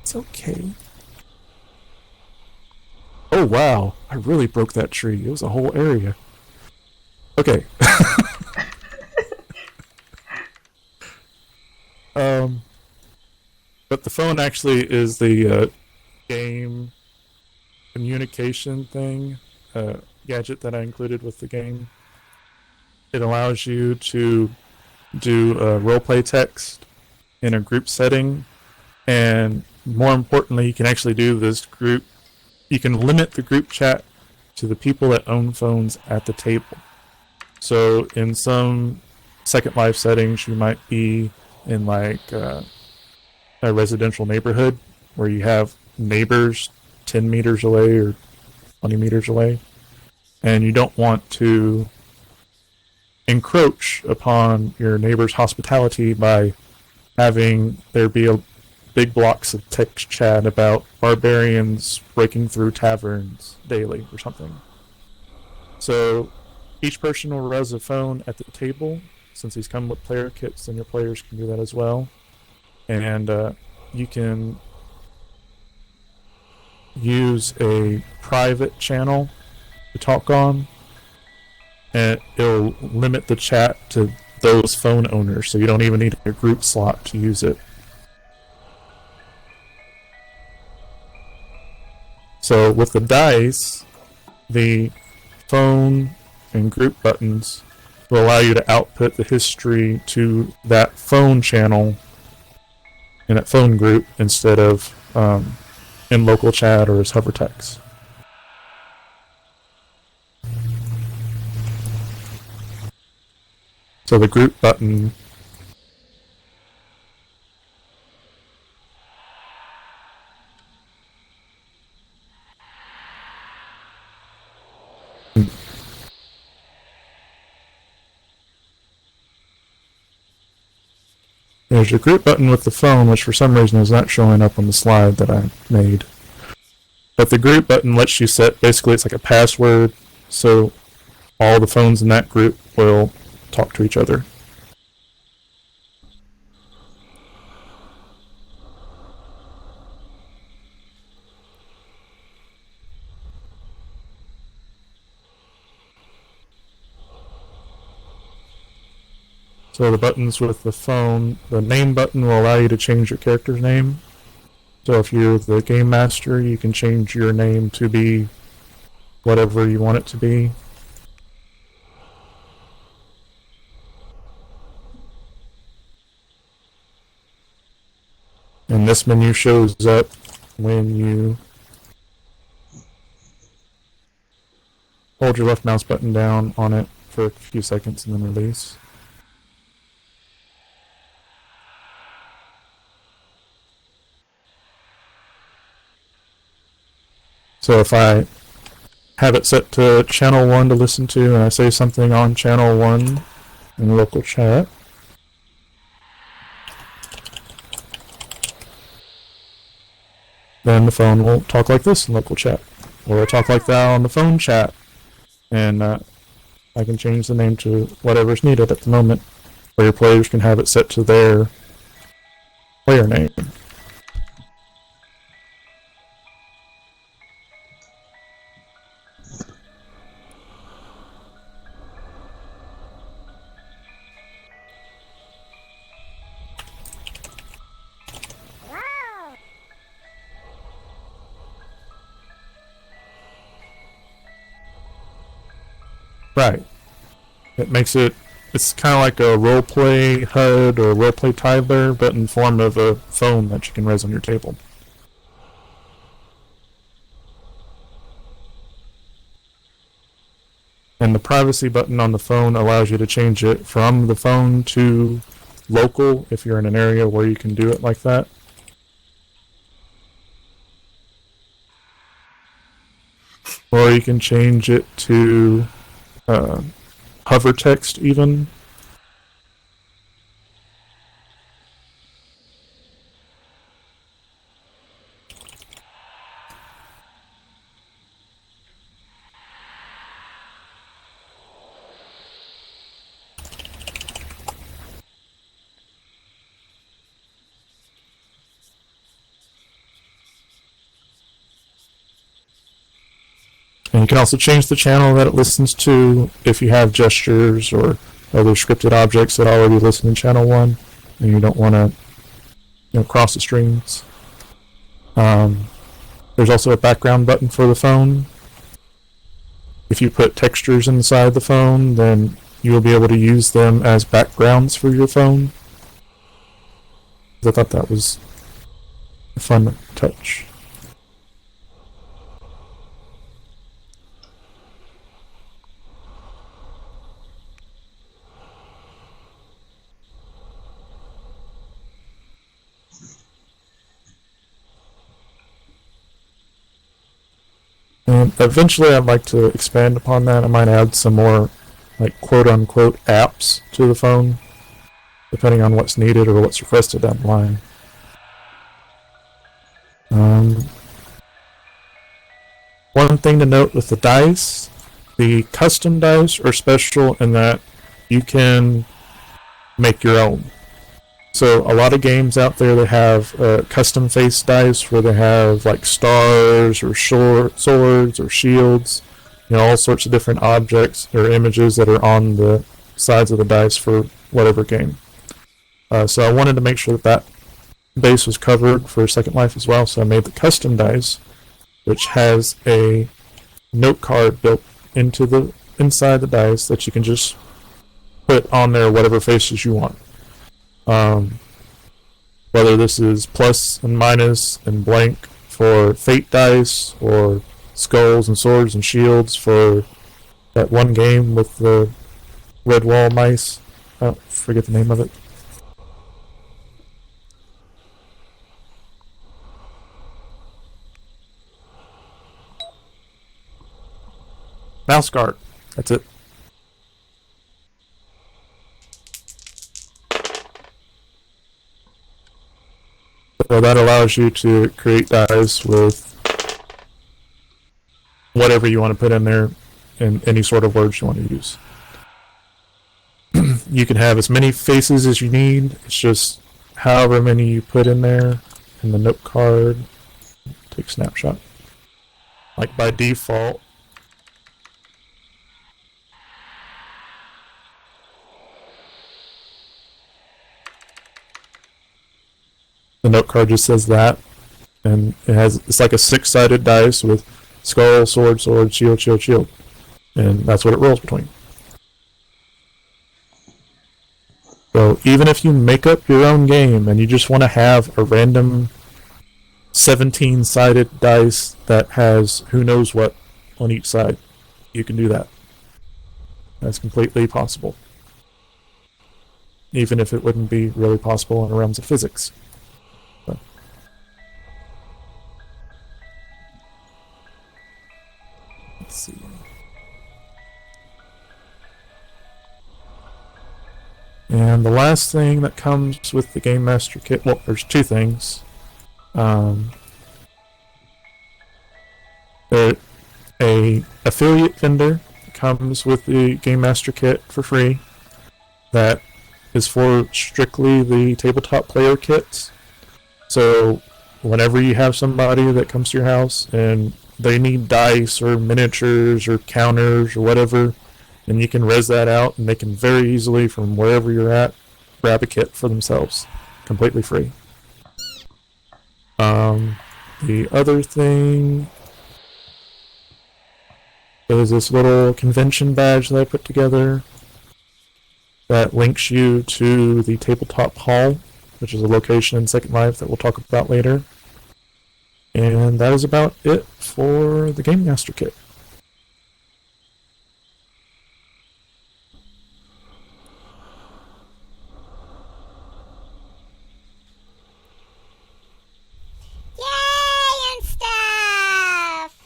It's okay. Oh wow, I really broke that tree. It was a whole area. Okay. But the phone actually is the game communication thing, gadget that I included with the game. It allows you to do roleplay text in a group setting, and more importantly, you can actually do this group. You can limit the group chat to the people that own phones at the table. So in some Second Life settings, you might be in like a residential neighborhood where you have neighbors 10 meters away or 20 meters away, and you don't want to encroach upon your neighbor's hospitality by having there be big blocks of text chat about barbarians breaking through taverns daily or something. So each person will res a phone at the table. Since these come with player kits, then your players can do that as well. And you can use a private channel to talk on, and it'll limit the chat to those phone owners, so you don't even need a group slot to use it. So with the dice, the phone and group buttons will allow you to output the history to that phone channel in that phone group instead of in local chat or as hover text. So the group button there's your group button with the phone, which for some reason is not showing up on the slide that I made. But the group button lets you set, basically it's like a password, so all the phones in that group will talk to each other. So the buttons with the phone, the name button will allow you to change your character's name. So if you're the game master, you can change your name to be whatever you want it to be. And this menu shows up when you hold your left mouse button down on it for a few seconds and then release. So if I have it set to channel 1 to listen to and I say something on channel 1 in local chat, then the phone will talk like this in local chat. Or it'll talk like that on the phone chat. And I can change the name to whatever's needed at the moment, or your players can have it set to their player name. Right. It makes it, it's kind of like a roleplay HUD or roleplay tiler, but in form of a phone that you can raise on your table. And the privacy button on the phone allows you to change it from the phone to local if you're in an area where you can do it like that. Or you can change it to hover text even. And you can also change the channel that it listens to if you have gestures or other scripted objects that already listen in channel 1 and you don't want to cross the streams. There's also a background button for the phone. If you put textures inside the phone, then you'll be able to use them as backgrounds for your phone. I thought that was a fun touch. And eventually I'd like to expand upon that. I might add some more like quote-unquote apps to the phone, depending on what's needed or what's requested down the line. One thing to note with the dice, the custom dice are special in that you can make your own. So a lot of games out there that have custom face dice where they have like stars or swords or shields, all sorts of different objects or images that are on the sides of the dice for whatever game. So I wanted to make sure that that base was covered for Second Life as well, so I made the custom dice, which has a note card built into the inside the dice that you can just put on there whatever faces you want. Whether this is plus and minus and blank for fate dice or skulls and swords and shields for that one game with the red wall mice, I forget the name of it. Mouse guard. That's it. So that allows you to create dice with whatever you want to put in there and any sort of words you want to use. You can have as many faces as you need. It's just however many you put in there in the note card. Take snapshot. Like by default, the note card just says that, and it's like a 6-sided dice with skull, sword, sword, shield, shield, shield, and that's what it rolls between. So even if you make up your own game and you just want to have a random 17-sided dice that has who knows what on each side, you can do that. That's completely possible. Even if it wouldn't be really possible in the realms of physics. So. Let's see. And the last thing that comes with the Gamemaster kit, well, there's two things. A affiliate vendor comes with the Gamemaster kit for free. That is for strictly the tabletop player kits. So whenever you have somebody that comes to your house and they need dice or miniatures or counters or whatever, and you can res that out, and they can very easily, from wherever you're at, grab a kit for themselves, completely free. The other thing is this little convention badge that I put together that links you to the Tabletop Hall, which is a location in Second Life that we'll talk about later. And that is about it for the Gamemaster kit. Yay and stuff!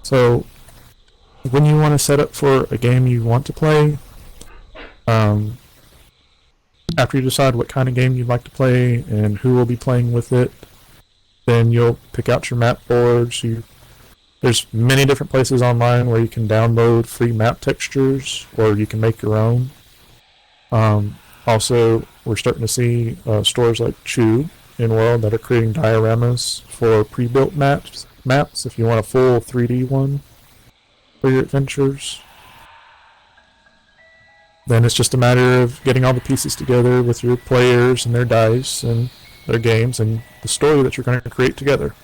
So, when you want to set up for a game you want to play, after you decide what kind of game you'd like to play and who will be playing with it, then you'll pick out your map boards. There's many different places online where you can download free map textures, or you can make your own. Also, we're starting to see stores like Chew in World that are creating dioramas for pre-built maps if you want a full 3D one for your adventures. Then it's just a matter of getting all the pieces together with your players and their dice and their games and the story that you're going to create together.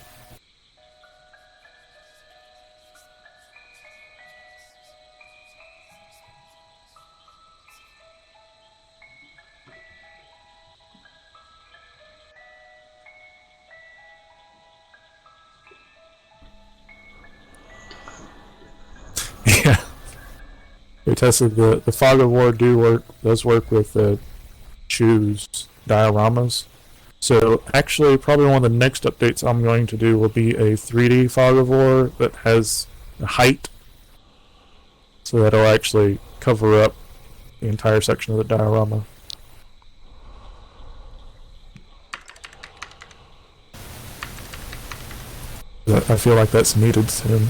Yeah. We tested the Fog of War does work with the Chew's dioramas. So actually, probably one of the next updates I'm going to do will be a 3D Fog of War that has a height, so that'll actually cover up the entire section of the diorama. I feel like that's needed soon.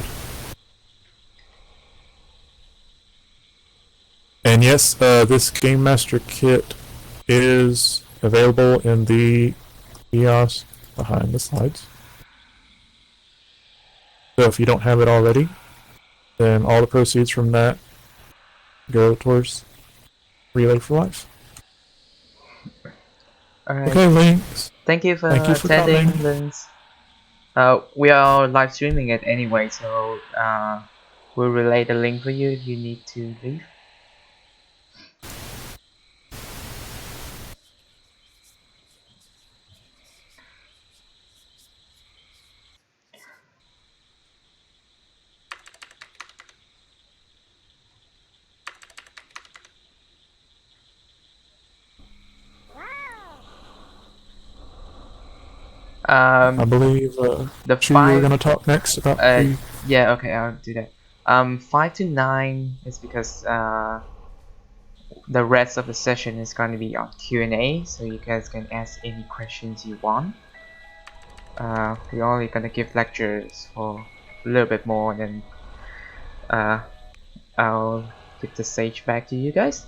And yes, this Gamemaster kit is available in the kiosk behind the slides. So if you don't have it already, then all the proceeds from that go towards Relay for Life. Alright. Okay, Links. Thank you for attending. attending, Links. We are live streaming it anyway, so we'll relay the link for you if you need to leave. I believe The Chu, you were 5. going to talk next about the... Yeah, okay, I'll do that. 5 to 9 is because the rest of the session is going to be on Q&A, so you guys can ask any questions you want. We're only gonna give lectures for a little bit more, and then I'll give the stage back to you guys.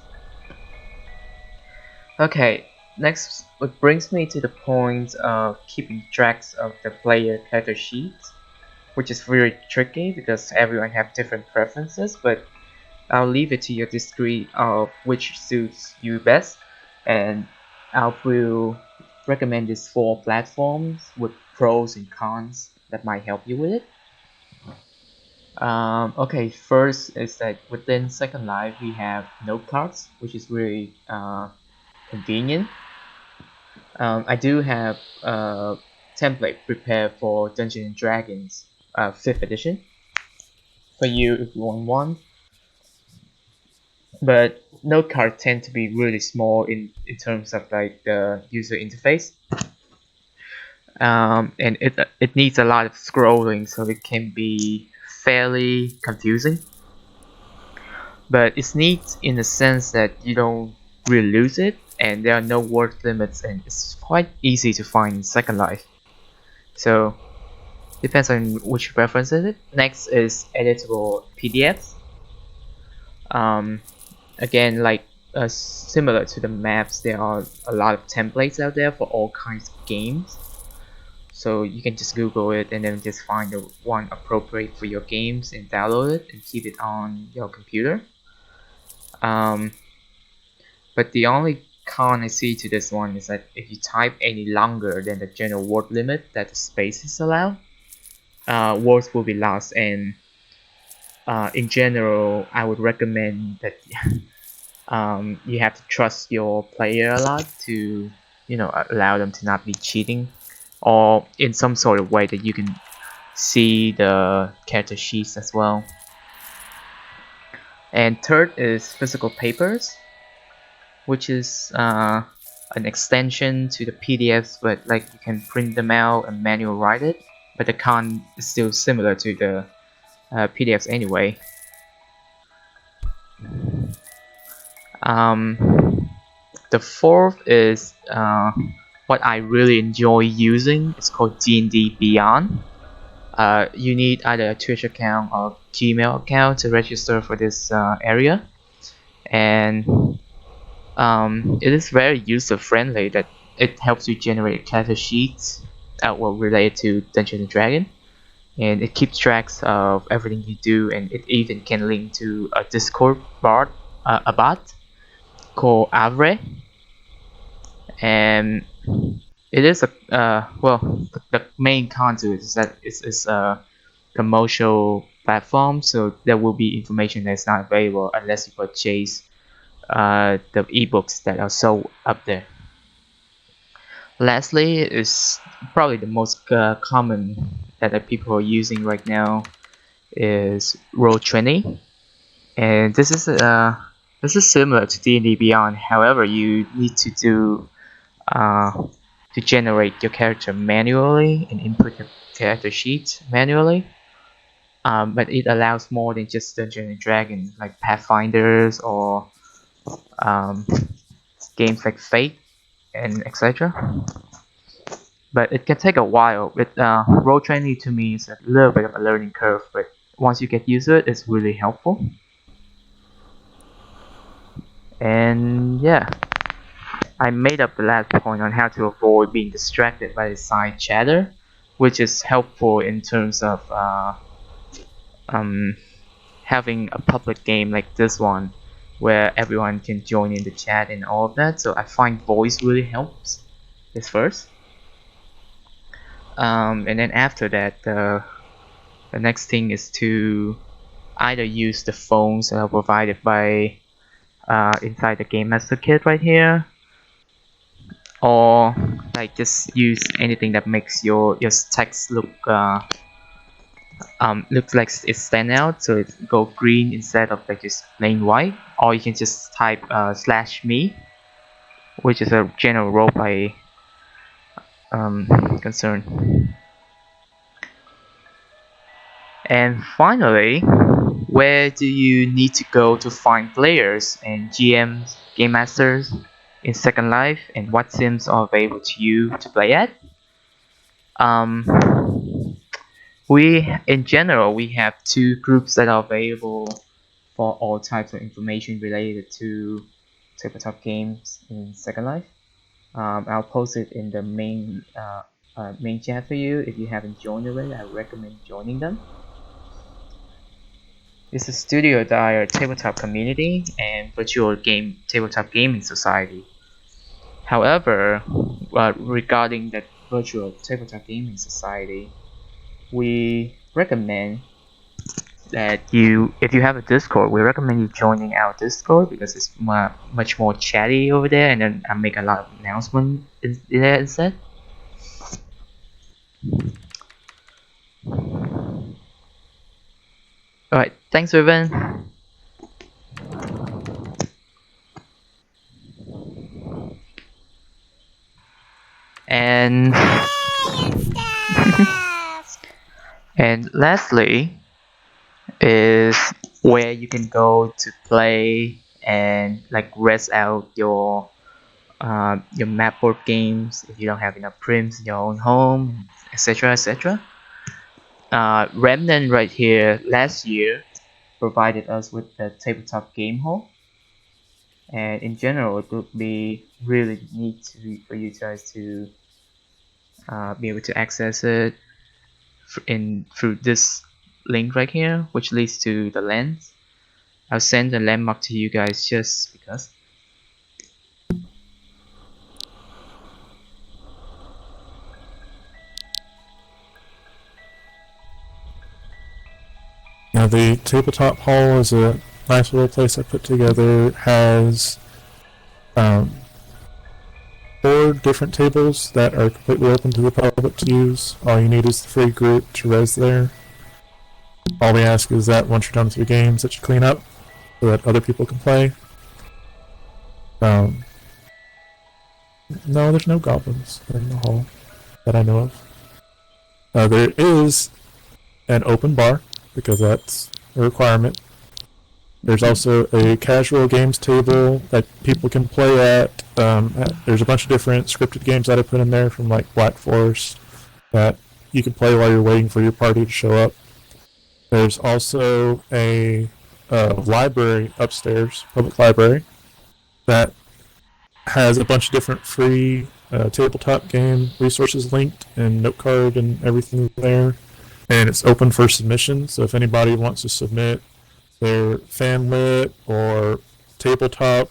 Okay, next, it brings me to the point of keeping tracks of the player character sheets, which is very tricky because everyone have different preferences, but I'll leave it to your discretion of which suits you best, and I will recommend these 4 platforms with pros and cons that might help you with it. Okay, first is that within Second Life we have note cards, which is really convenient. I do have a template prepared for Dungeons and Dragons 5th edition for you if you want one. But note cards tend to be really small in terms of like the user interface. And it needs a lot of scrolling, so it can be fairly confusing. But it's neat in the sense that you don't really lose it, and there are no word limits, and it's quite easy to find in Second Life. So depends on which preference is it. Next is editable PDFs. Again, like similar to the maps, there are a lot of templates out there for all kinds of games. So you can just Google it and then just find the one appropriate for your games and download it and keep it on your computer. But the only con I see to this one is that if you type any longer than the general word limit that the spaces allow, words will be lost, and in general I would recommend that you have to trust your player a lot to allow them to not be cheating, or in some sort of way that you can see the character sheets as well. And third is physical papers, which is an extension to the PDFs, but like you can print them out and manual write it, but the con is still similar to the PDFs anyway. The fourth is what I really enjoy using. It's called D&D Beyond. You need either a Twitch account or Gmail account to register for this area, and it is very user friendly. That it helps you generate character sheets related to Dungeons and Dragons, and it keeps tracks of everything you do, and it even can link to a Discord bot, a bot called Avre, and it is a the main con to it is that it's a commercial platform, so there will be information that's not available unless you purchase the ebooks that are sold up there. Lastly is probably the most common that people are using right now is Roll20, and this is similar to D&D Beyond. However, you need to do to generate your character manually and input your character sheet manually. But it allows more than just Dungeons and Dragons, like Pathfinders or games like Fate and etc. But it can take a while. With Roll20 to me is a little bit of a learning curve, but once you get used to it, it's really helpful. And yeah, I made up the last point on how to avoid being distracted by the side chatter, which is helpful in terms of having a public game like this one where everyone can join in the chat and all of that. So I find voice really helps this first, and then after that the next thing is to either use the phones that are provided by inside the Gamemaster kit right here, or like just use anything that makes your text looks like it stand out, so it go green instead of like just plain white. Or you can just type /me, which is a general roleplay concern. And finally, where do you need to go to find players and GMs, game masters in Second Life, and what sims are available to you to play at? Um, in general, we have two groups that are available for all types of information related to tabletop games in Second Life. I'll post it in the main chat for you. If you haven't joined already, I recommend joining them. It's a studio dire tabletop community and virtual game tabletop gaming society. However, regarding the virtual tabletop gaming society, we recommend that if you have a Discord, we recommend you joining our Discord because it's much more chatty over there, and then I make a lot of announcements in there instead. Alright, thanks everyone. And and lastly is where you can go to play and like rest out your map board games if you don't have enough prims in your own home, etc. etc. Remnant right here last year provided us with the tabletop game hall, and in general it would be really neat for you guys to be able to access it through this link right here, which leads to the lens. I'll send the landmark to you guys just because. Now the Tabletop Hall is a nice little place I put together. It has 4 different tables that are completely open to the public to use. All you need is the free group to res there. All we ask is that once you're done with your games that you clean up so that other people can play. No, there's no goblins in the hall that I know of. There is an open bar because that's a requirement. There's also a casual games table that people can play at. There's a bunch of different scripted games that I put in there from like Black Forest that you can play while you're waiting for your party to show up. There's also a library upstairs, public library, that has a bunch of different free tabletop game resources linked and note card and everything there. And it's open for submission, so if anybody wants to submit their fanlit or tabletop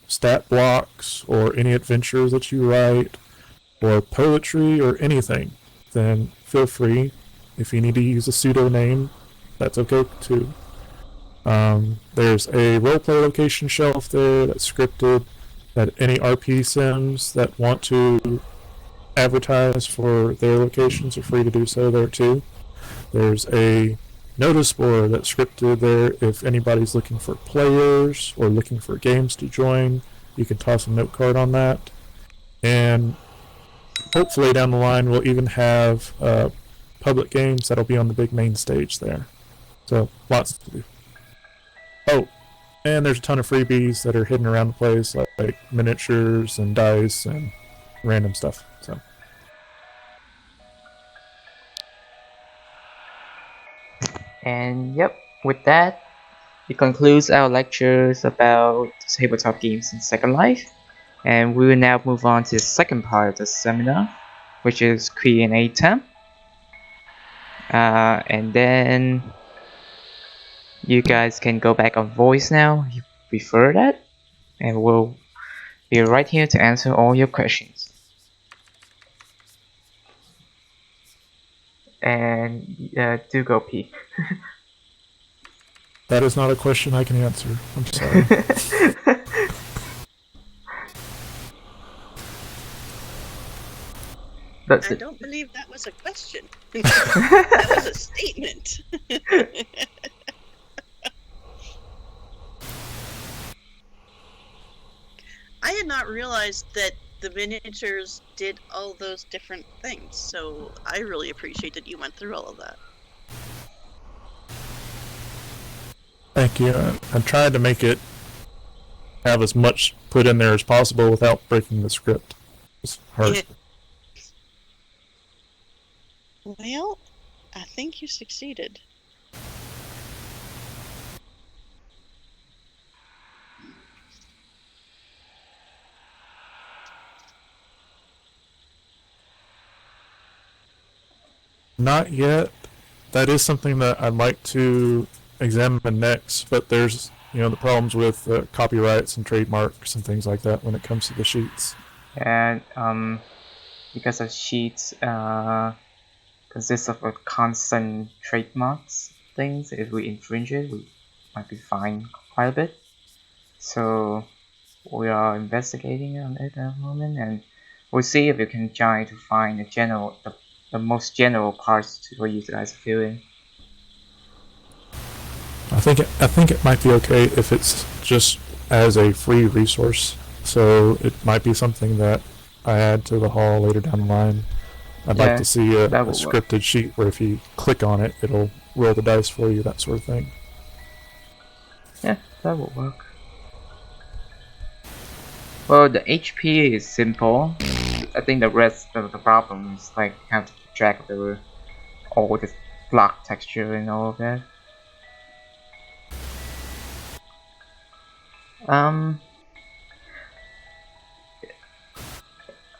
stat blocks or any adventures that you write or poetry or anything, then feel free. If you need to use a pseudonym, that's okay too. There's a roleplay location shelf there that's scripted that any RP sims that want to advertise for their locations are free to do so there too. There's a notice board that's scripted there. If anybody's looking for players or looking for games to join, you can toss a note card on that. And hopefully down the line we'll even have public games that'll be on the big main stage there. So lots to do. Oh, and there's a ton of freebies that are hidden around the place, like miniatures and dice and random stuff. So. And yep, with that, it concludes our lectures about tabletop games in Second Life. And we will now move on to the second part of the seminar, which is Q&A time. And then you guys can go back on voice now if you prefer that. And we'll be right here to answer all your questions. And do go pee. That is not a question I can answer. I'm sorry. That's I it. don't believe that was a question. That was a statement. I had not realized that the miniatures did all those different things. So I really appreciate that you went through all of that. Thank you. I tried to make it have as much put in there as possible without breaking the script. It's hard. Well, I think you succeeded. Not yet. That is something that I'd like to examine next, but there's, the problems with copyrights and trademarks and things like that when it comes to the sheets. And because of sheets consists of a constant trademarks things, if we infringe it, we might be fined quite a bit. So we are investigating on it at the moment, and we'll see if we can try to find the most general parts for you guys to fill in. I think it might be okay if it's just as a free resource. So it might be something that I add to the hall later down the line. I'd like to see a scripted sheet where if you click on it, it'll roll the dice for you, that sort of thing. Yeah, that will work. Well, the HP is simple. I think the rest of the problem is like you have to keep track of all the block texture and all of that.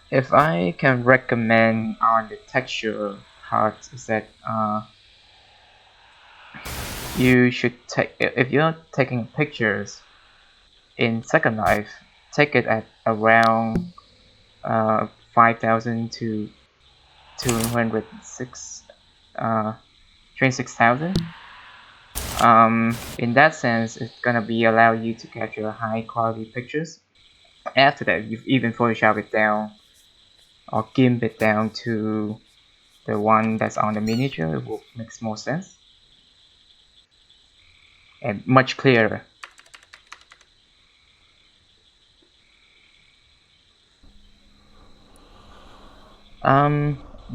If I can recommend on the texture part is that you should take, if you're taking pictures in Second Life, take it at around 5,000 to 26,000. In that sense, it's gonna be allow you to capture high quality pictures. After that, you even Photoshop it down or gimp it down to the one that's on the miniature. It will make more sense and much clearer.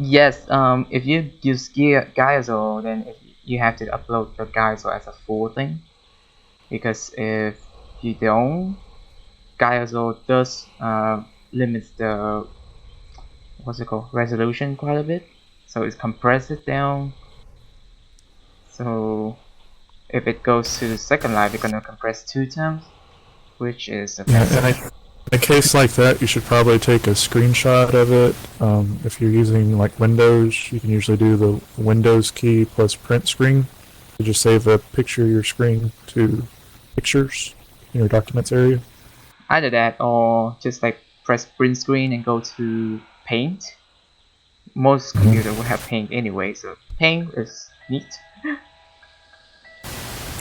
Yes, if you use Gaizo, then you have to upload the Gaizo as a full thing, because if you don't, Gaizo does limits the resolution quite a bit, so it compresses it down. So if it goes to Second Life, it's gonna compress 2 times, which is offensive. In a case like that, you should probably take a screenshot of it. If you're using like Windows, you can usually do the Windows key plus print screen. You just save a picture of your screen to pictures in your documents area. Either that or just like press print screen and go to paint. Most computers will have paint anyway, so paint is neat.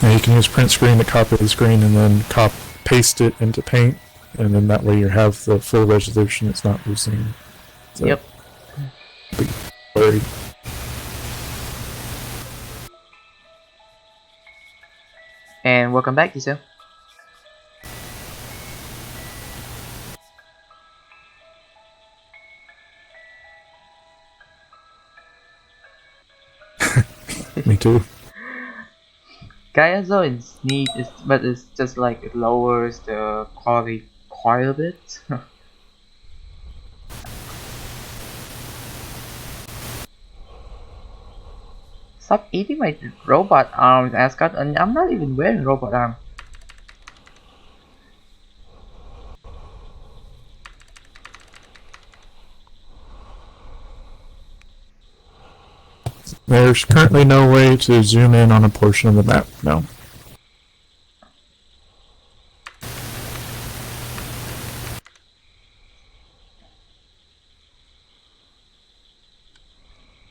Yeah, you can use print screen to copy the screen and then paste it into paint, and then that way you have the full resolution. It's not losing. So yep. Blurry. And welcome back, Giselle. Me too. Gaiazo is neat, but it's just like it lowers the quality quite a bit. Stop eating my robot arms, Ascot, and I'm not even wearing robot arm. There's currently no way to zoom in on a portion of the map, no.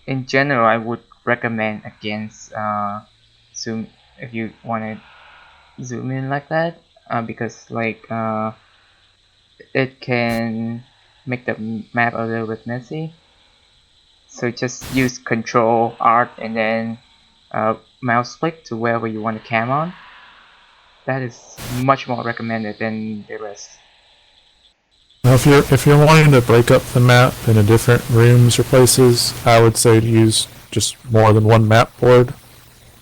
In general, I would recommend against zoom if you want to zoom in like that, because like it can make the map a little bit messy. So just use Control Alt and then mouse click to wherever you want to cam on. That is much more recommended than the rest. Now, if you're wanting to break up the map into different rooms or places, I would say to use just more than one map board,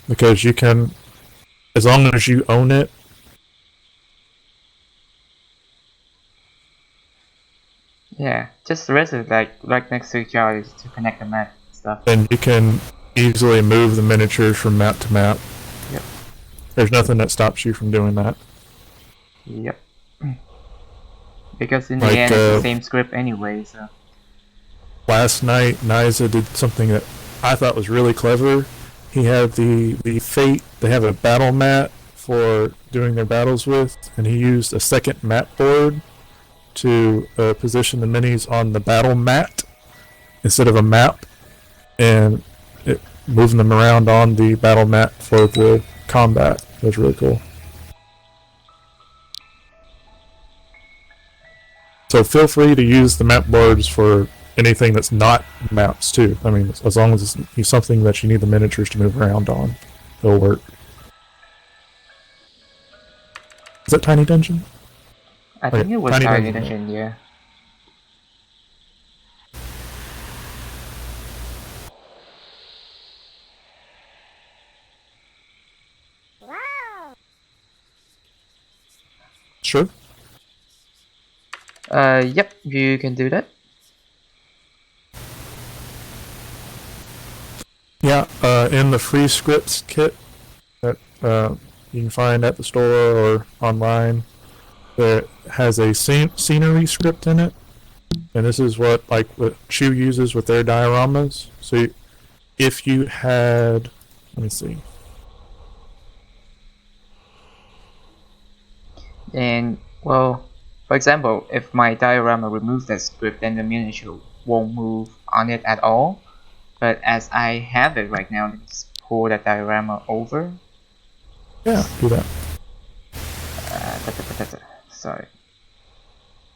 because you can, as long as you own it, Yeah, just the rest of it, like right next to each other to connect the map stuff. then you can easily move the miniatures from map to map. Yep. There's nothing that stops you from doing that. Yep. Because in the Like, end, it's the same script anyway, so. Last night, Niza did something that I thought was really clever. He had the Fate, they have a battle mat for doing their battles with, and he used a second map board to position the minis on the battle mat instead of a map, and moving them around on the battle mat for the combat. It was really cool. So feel free to use the map boards for anything that's not maps too. I mean, as long as it's something that you need the miniatures to move around on, it'll work. Is that Tiny Dungeon? I think it was Tiny Tiny Dungeon, Dungeon, yeah. Sure. Yep, you can do that. Yeah, in the free scripts kit that you can find at the store or online, there has a scenery script in it, and this is what Chu uses with their dioramas. So if you had, let me see. And, well, for example, if my diorama removes that script, then the miniature won't move on it at all. But as I have it right now, let's pull that diorama over. Yeah, do that. Sorry.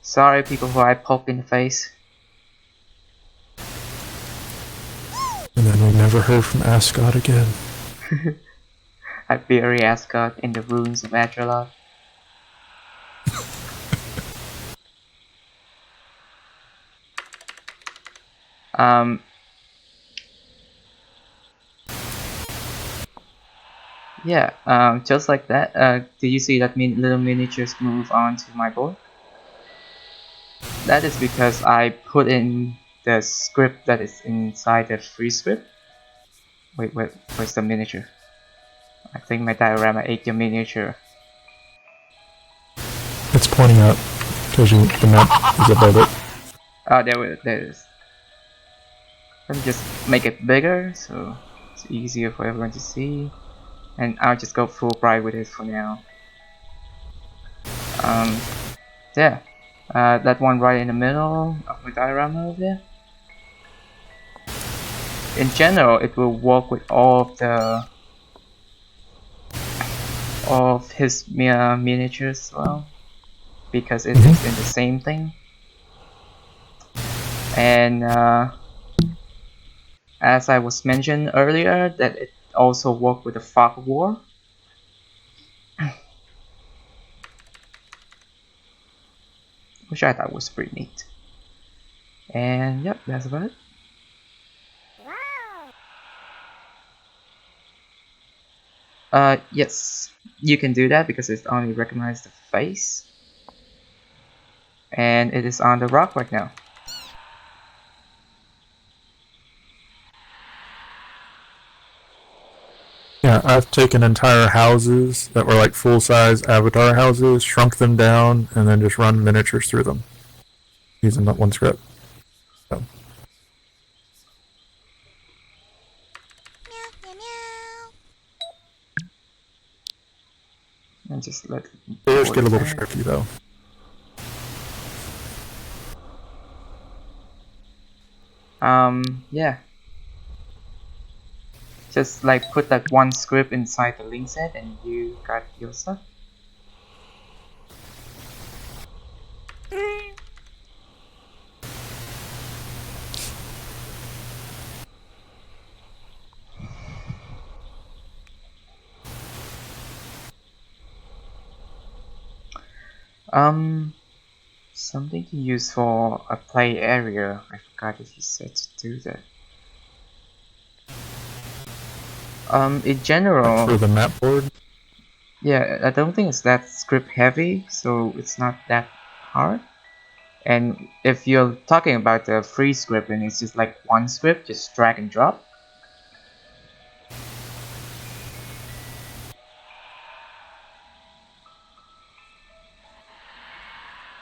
Sorry, people who I poked in the face. And then we never heard from Ascot again. I bury Ascot in the ruins of Atralot. Yeah, just like that. Do you see that little miniatures move onto my board? That is because I put in the script that is inside the free script. Wait, where's the miniature? I think my diorama ate your miniature. It's pointing up because the map is above it. Oh, there it is. Let me just make it bigger so it's easier for everyone to see. And I'll just go full bright with it for now. Yeah. That one right in the middle of my diorama over there. In general, it will work with all of his miniatures as well, because it is in the same thing. And as I was mentioned earlier, that it also worked with the Fog of War. Which I thought was pretty neat. And yep, that's about it. Yes, you can do that because it only recognizes the face. And it is on the rock right now. Yeah, I've taken entire houses that were like full-size avatar houses, shrunk them down, and then just run miniatures through them using that one script. So. And just let Bears get a little tricky though. Yeah. Just like put that one script inside the link set and you got your stuff. Something to use for a play area. I forgot if you said to do that. In general, For the map board. yeah, I don't think it's that script heavy, so it's not that hard. And if you're talking about the free script and it's just like one script, just drag and drop.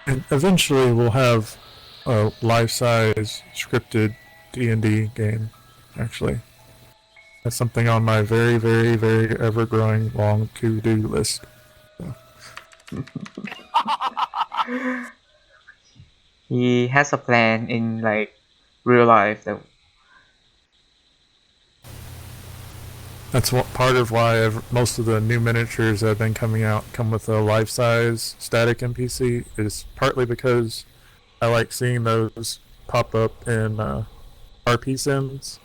And eventually we'll have a life-size scripted D&D game, actually. That's something on my very, very, very ever-growing long to-do list. He has a plan in like real life that That's what part of why most of the new miniatures that have been coming out come with a life-size static NPC, is partly because I like seeing those pop up in RP sims.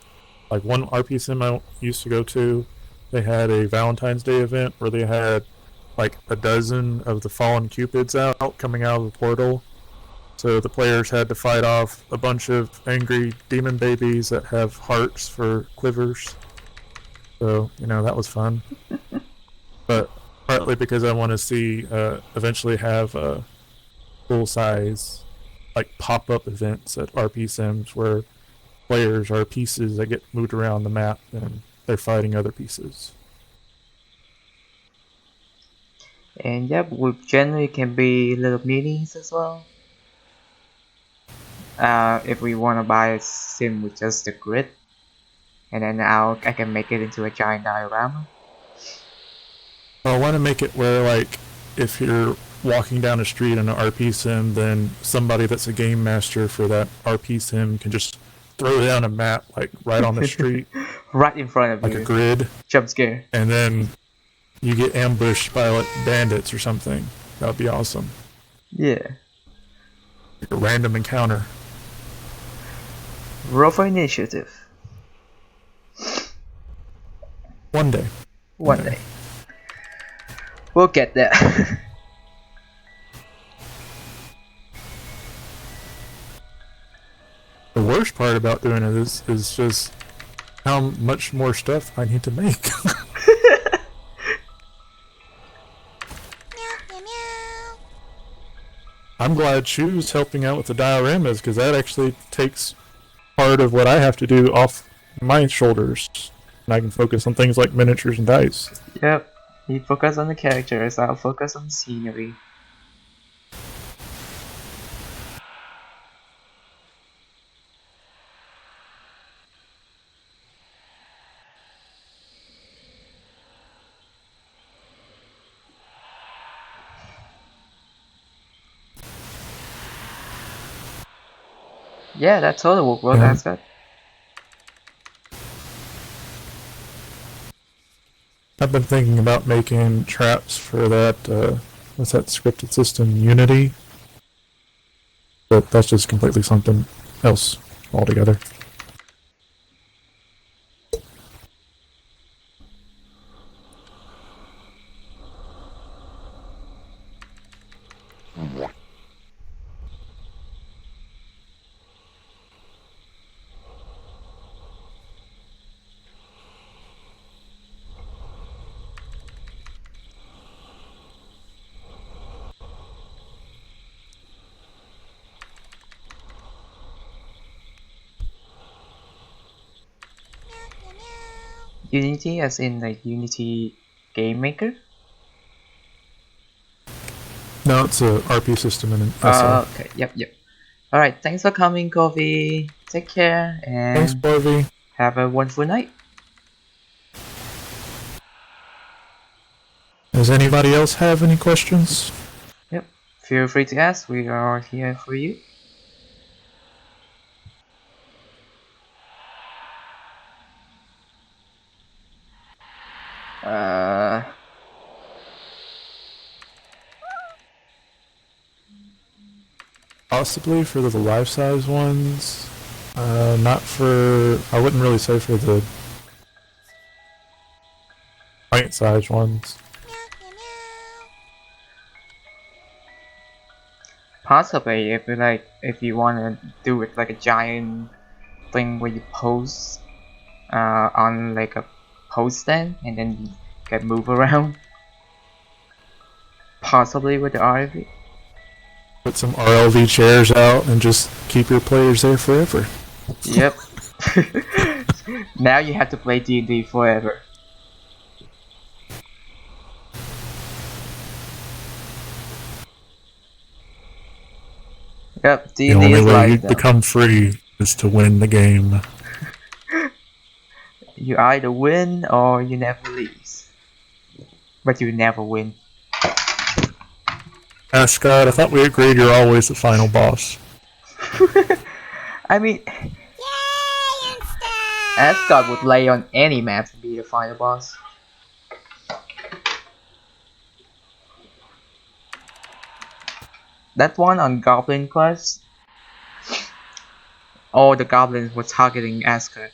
Like one RP sim I used to go to, they had a Valentine's Day event where they had like a dozen of the fallen cupids out coming out of the portal. So the players had to fight off a bunch of angry demon babies that have hearts for quivers. So, you know, that was fun. But partly because I want to see eventually have full-size like pop-up events at RP sims where players are pieces that get moved around the map and they're fighting other pieces. and yeah, we generally can be little minis as well. If we want to buy a sim with just the grid, and then I can make it into a giant diorama. Well, I want to make it where, like, if you're walking down a street in an RP sim, then somebody that's a game master for that RP sim can just throw down a map, like, right on the street. Right in front of like you. a grid. Jump scare. And then you get ambushed by, like, bandits or something. That would be awesome. Yeah. Like a random encounter. Roll for initiative. One day. One day. We'll get there. The worst part about doing it is just how much more stuff I need to make. I'm glad Chu's helping out with the dioramas, because that actually takes part of what I have to do off my shoulders. And I can focus on things like miniatures and dice. Yep. You focus on the characters, I'll focus on the scenery. Yeah, that totally will work, Ascot. I've been thinking about making traps for that, what's that scripted system, Unity? But that's just completely something else altogether. Unity as in like Unity Game Maker? No, it's a RP system in an SR. Okay, yep. Alright, thanks for coming, Kofi. Take care and Thanks, Barbie. have a wonderful night. Does anybody else have any questions? Yep, feel free to ask, we are here for you. Possibly for the life-size ones. Not for... I wouldn't really say for the pint-sized ones. Possibly, if you want to do it like a giant thing where you pose on like a pose stand and then you can move around. Possibly with the RV. Put some RLV chairs out and just keep your players there forever. Yep. Now you have to play D&D forever. Yep, The D&D only is way you life though. become free is to win the game. You either win or you never lose. But you never win. Ascot, I thought we agreed you're always the final boss. I mean, Yay, Insta! Ascot would lay on any map to be the final boss. That one on Goblin Quest, all the goblins were targeting Ascot.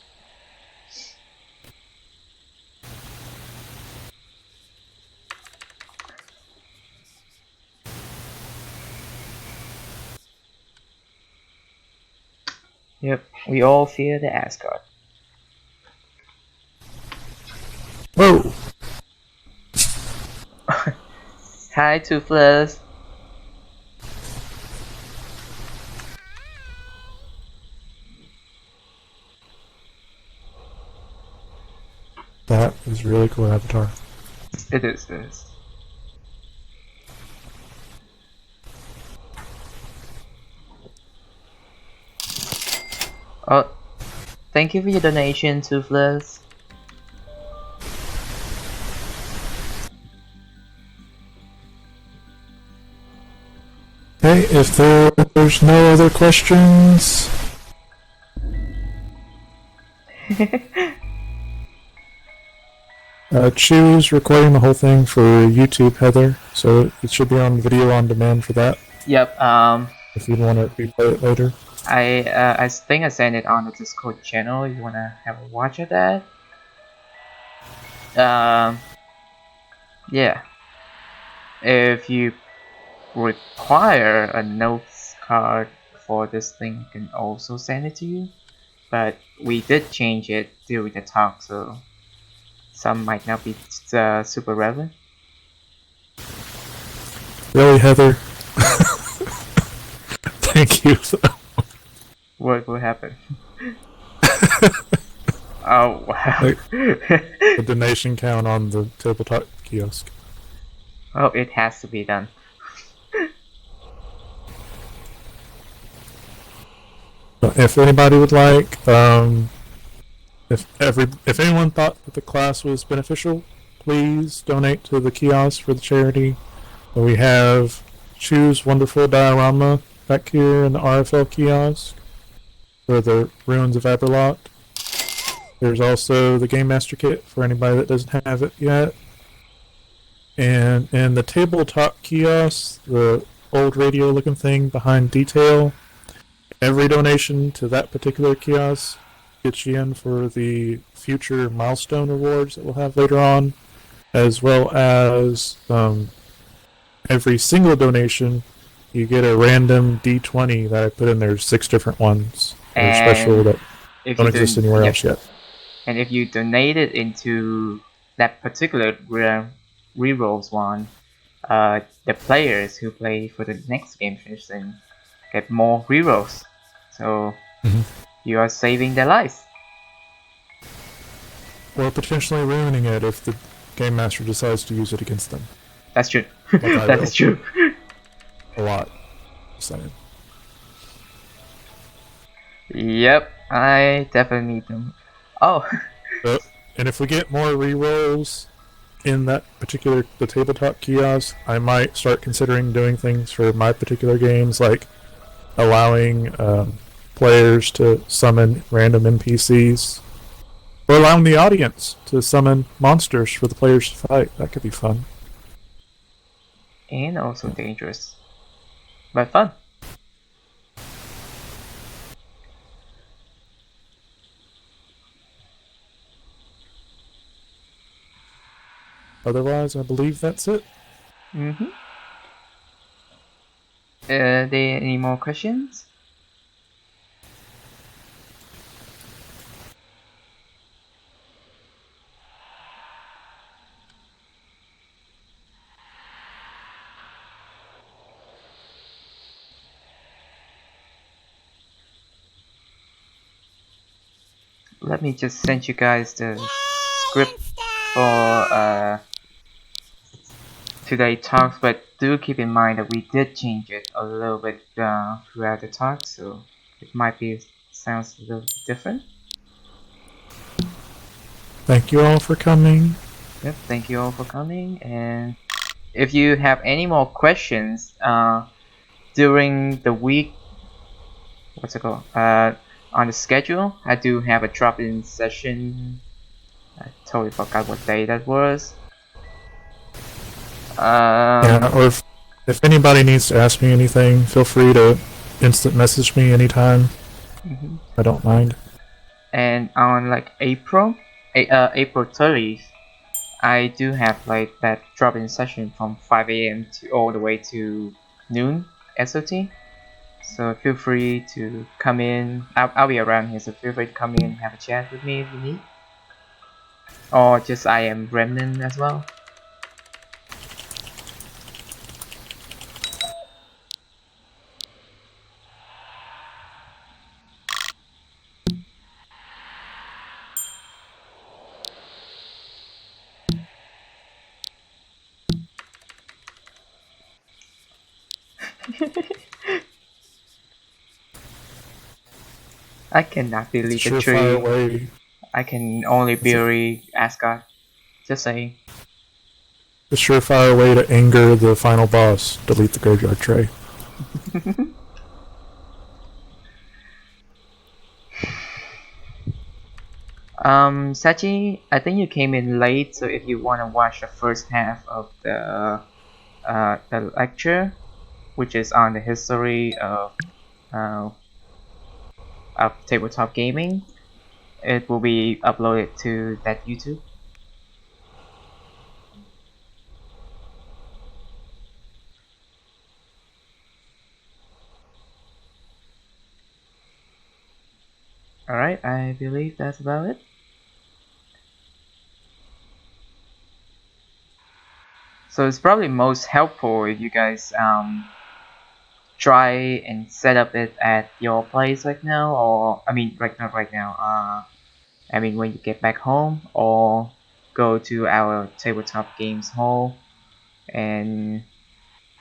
Yep, we all fear the Ascot. Whoa! Hi, Toothless. That is really cool avatar. It is this. Oh, thank you for your donation, Toothless. Okay, if there's no other questions... choose recording the whole thing for YouTube, Heather, so it should be on video on demand for that, Yep, if you want to replay it later. I think I sent it on the Discord channel. You wanna have a watch of that? Yeah. If you require a notes card for this thing, I can also send it to you. But we did change it during the talk, so some might not be super relevant. Really, Heather? Thank you. What will happen? Oh wow. The donation count on the tabletop kiosk. Oh, it has to be done. If anybody would like, if anyone thought that the class was beneficial, please donate to the kiosk for the charity. We have Choose Wonderful Diorama back here in the RFL kiosk for the Ruins of Aberloch. There's also the Gamemaster kit for anybody that doesn't have it yet. And in the tabletop kiosk, the old radio looking thing behind detail, every donation to that particular kiosk gets you in for the future milestone rewards that we'll have later on, as well as every single donation you get a random D20 that I put in there, 6 different ones that are special that don't exist anywhere else yet. And if you donate it into that particular rerolls one, the players who play for the next game finishing get more rerolls. So you are saving their lives. Or potentially ruining it if the Game Master decides to use it against them. That's true. Like I That will. is true. A lot. Just saying. Yep, I definitely need them. Oh, And if we get more rerolls in that particular the tabletop kiosk, I might start considering doing things for my particular games, like allowing players to summon random NPCs, or allowing the audience to summon monsters for the players to fight. That could be fun. and also dangerous, but fun. Otherwise, I believe that's it. Are there any more questions? Let me just send you guys the script for today's talks, but do keep in mind that we did change it a little bit throughout the talk, so it might be sounds a little different. Thank you all for coming. Yep, thank you all for coming, and if you have any more questions during the week, what's it called? On the schedule, I do have a drop-in session. I totally forgot what day that was. Yeah, or if anybody needs to ask me anything, feel free to instant message me anytime. I don't mind. And on like April 30th, I do have like that drop-in session from 5 a.m. to all the way to noon SOT. So feel free to come in. I'll be around here, so feel free to come in and have a chat with me if you need. Or just I am Remnant as well. I cannot delete the tree. Way. I can only bury Asgard. Just saying. The surefire way to anger the final boss: delete the graveyard tray. Sachi, I think you came in late, so if you want to watch the first half of the lecture, which is on the history of tabletop gaming, it will be uploaded to that YouTube. Alright, I believe that's about it. So it's probably most helpful if you guys try and set up it at your place right now, or I mean not right now, I mean when you get back home, or go to our tabletop games hall and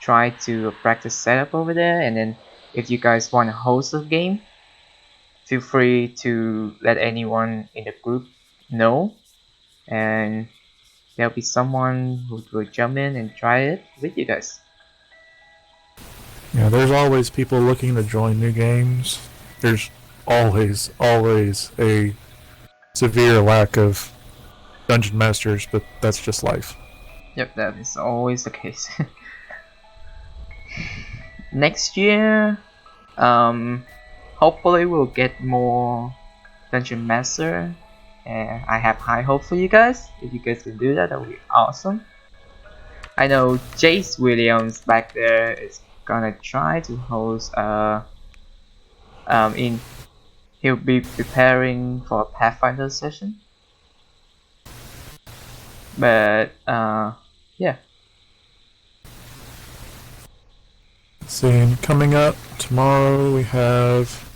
try to practice setup over there. And then if you guys want to host a game, feel free to let anyone in the group know, and there'll be someone who will jump in and try it with you guys. Yeah, there's always people looking to join new games. There's always a severe lack of dungeon masters, but that's just life. Yep, that is always the case. Next year, hopefully we'll get more dungeon master, and I have high hope for you guys. If you guys can do that, that would be awesome. I know Jace Williams back there is gonna try to host he'll be preparing for a Pathfinder session, but yeah. See, coming up tomorrow we have,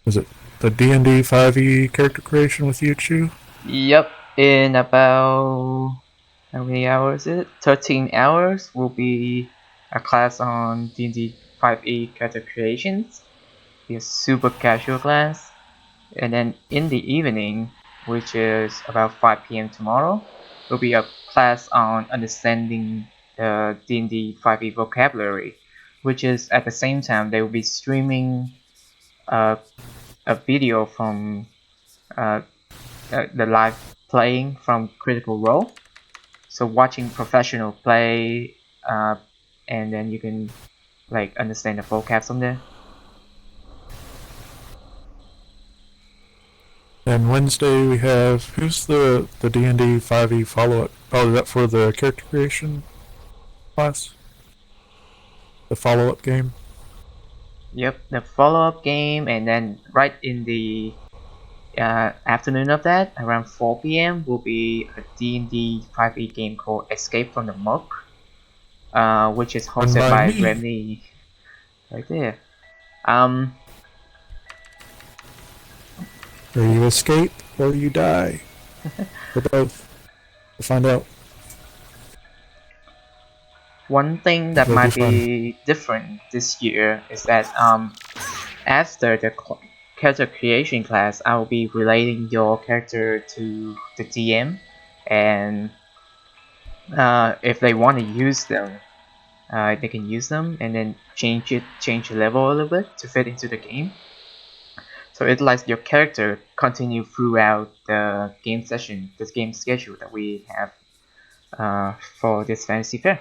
is it the D&D 5e character creation with you, Chu? Yep, in about how many hours is it? 13 hours will be a class on D&D 5e character creations. Be a super casual class. And then in the evening, which is about 5 p.m. tomorrow, will be a class on understanding the D&D 5e vocabulary, which is at the same time they will be streaming a video from the live playing from Critical Role. So watching professional play, and then you can like understand the vocab from there. And Wednesday we have, who's the D&D 5e follow-up? Oh, is that for the character creation class? The follow-up game. Yep, the follow-up game, and then right in the afternoon of that, around 4 p.m., will be a D&D 5e game called Escape from the Muck, which is Run hosted by by me. Remy, right there. Or you escape, or you die. Or both. We'll find out. One thing that It'll be might fun. be different this year is that after the character creation class, I will be relating your character to the DM, and if they want to use them, they can use them and then change the level a little bit to fit into the game. So it lets your character continue throughout the game session, this game schedule that we have for this fantasy fair.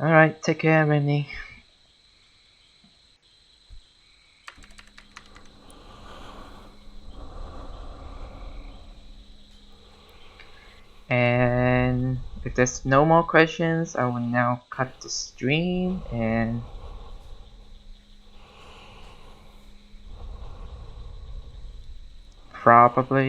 Alright, take care, Rennie. And if there's no more questions, I will now cut the stream and probably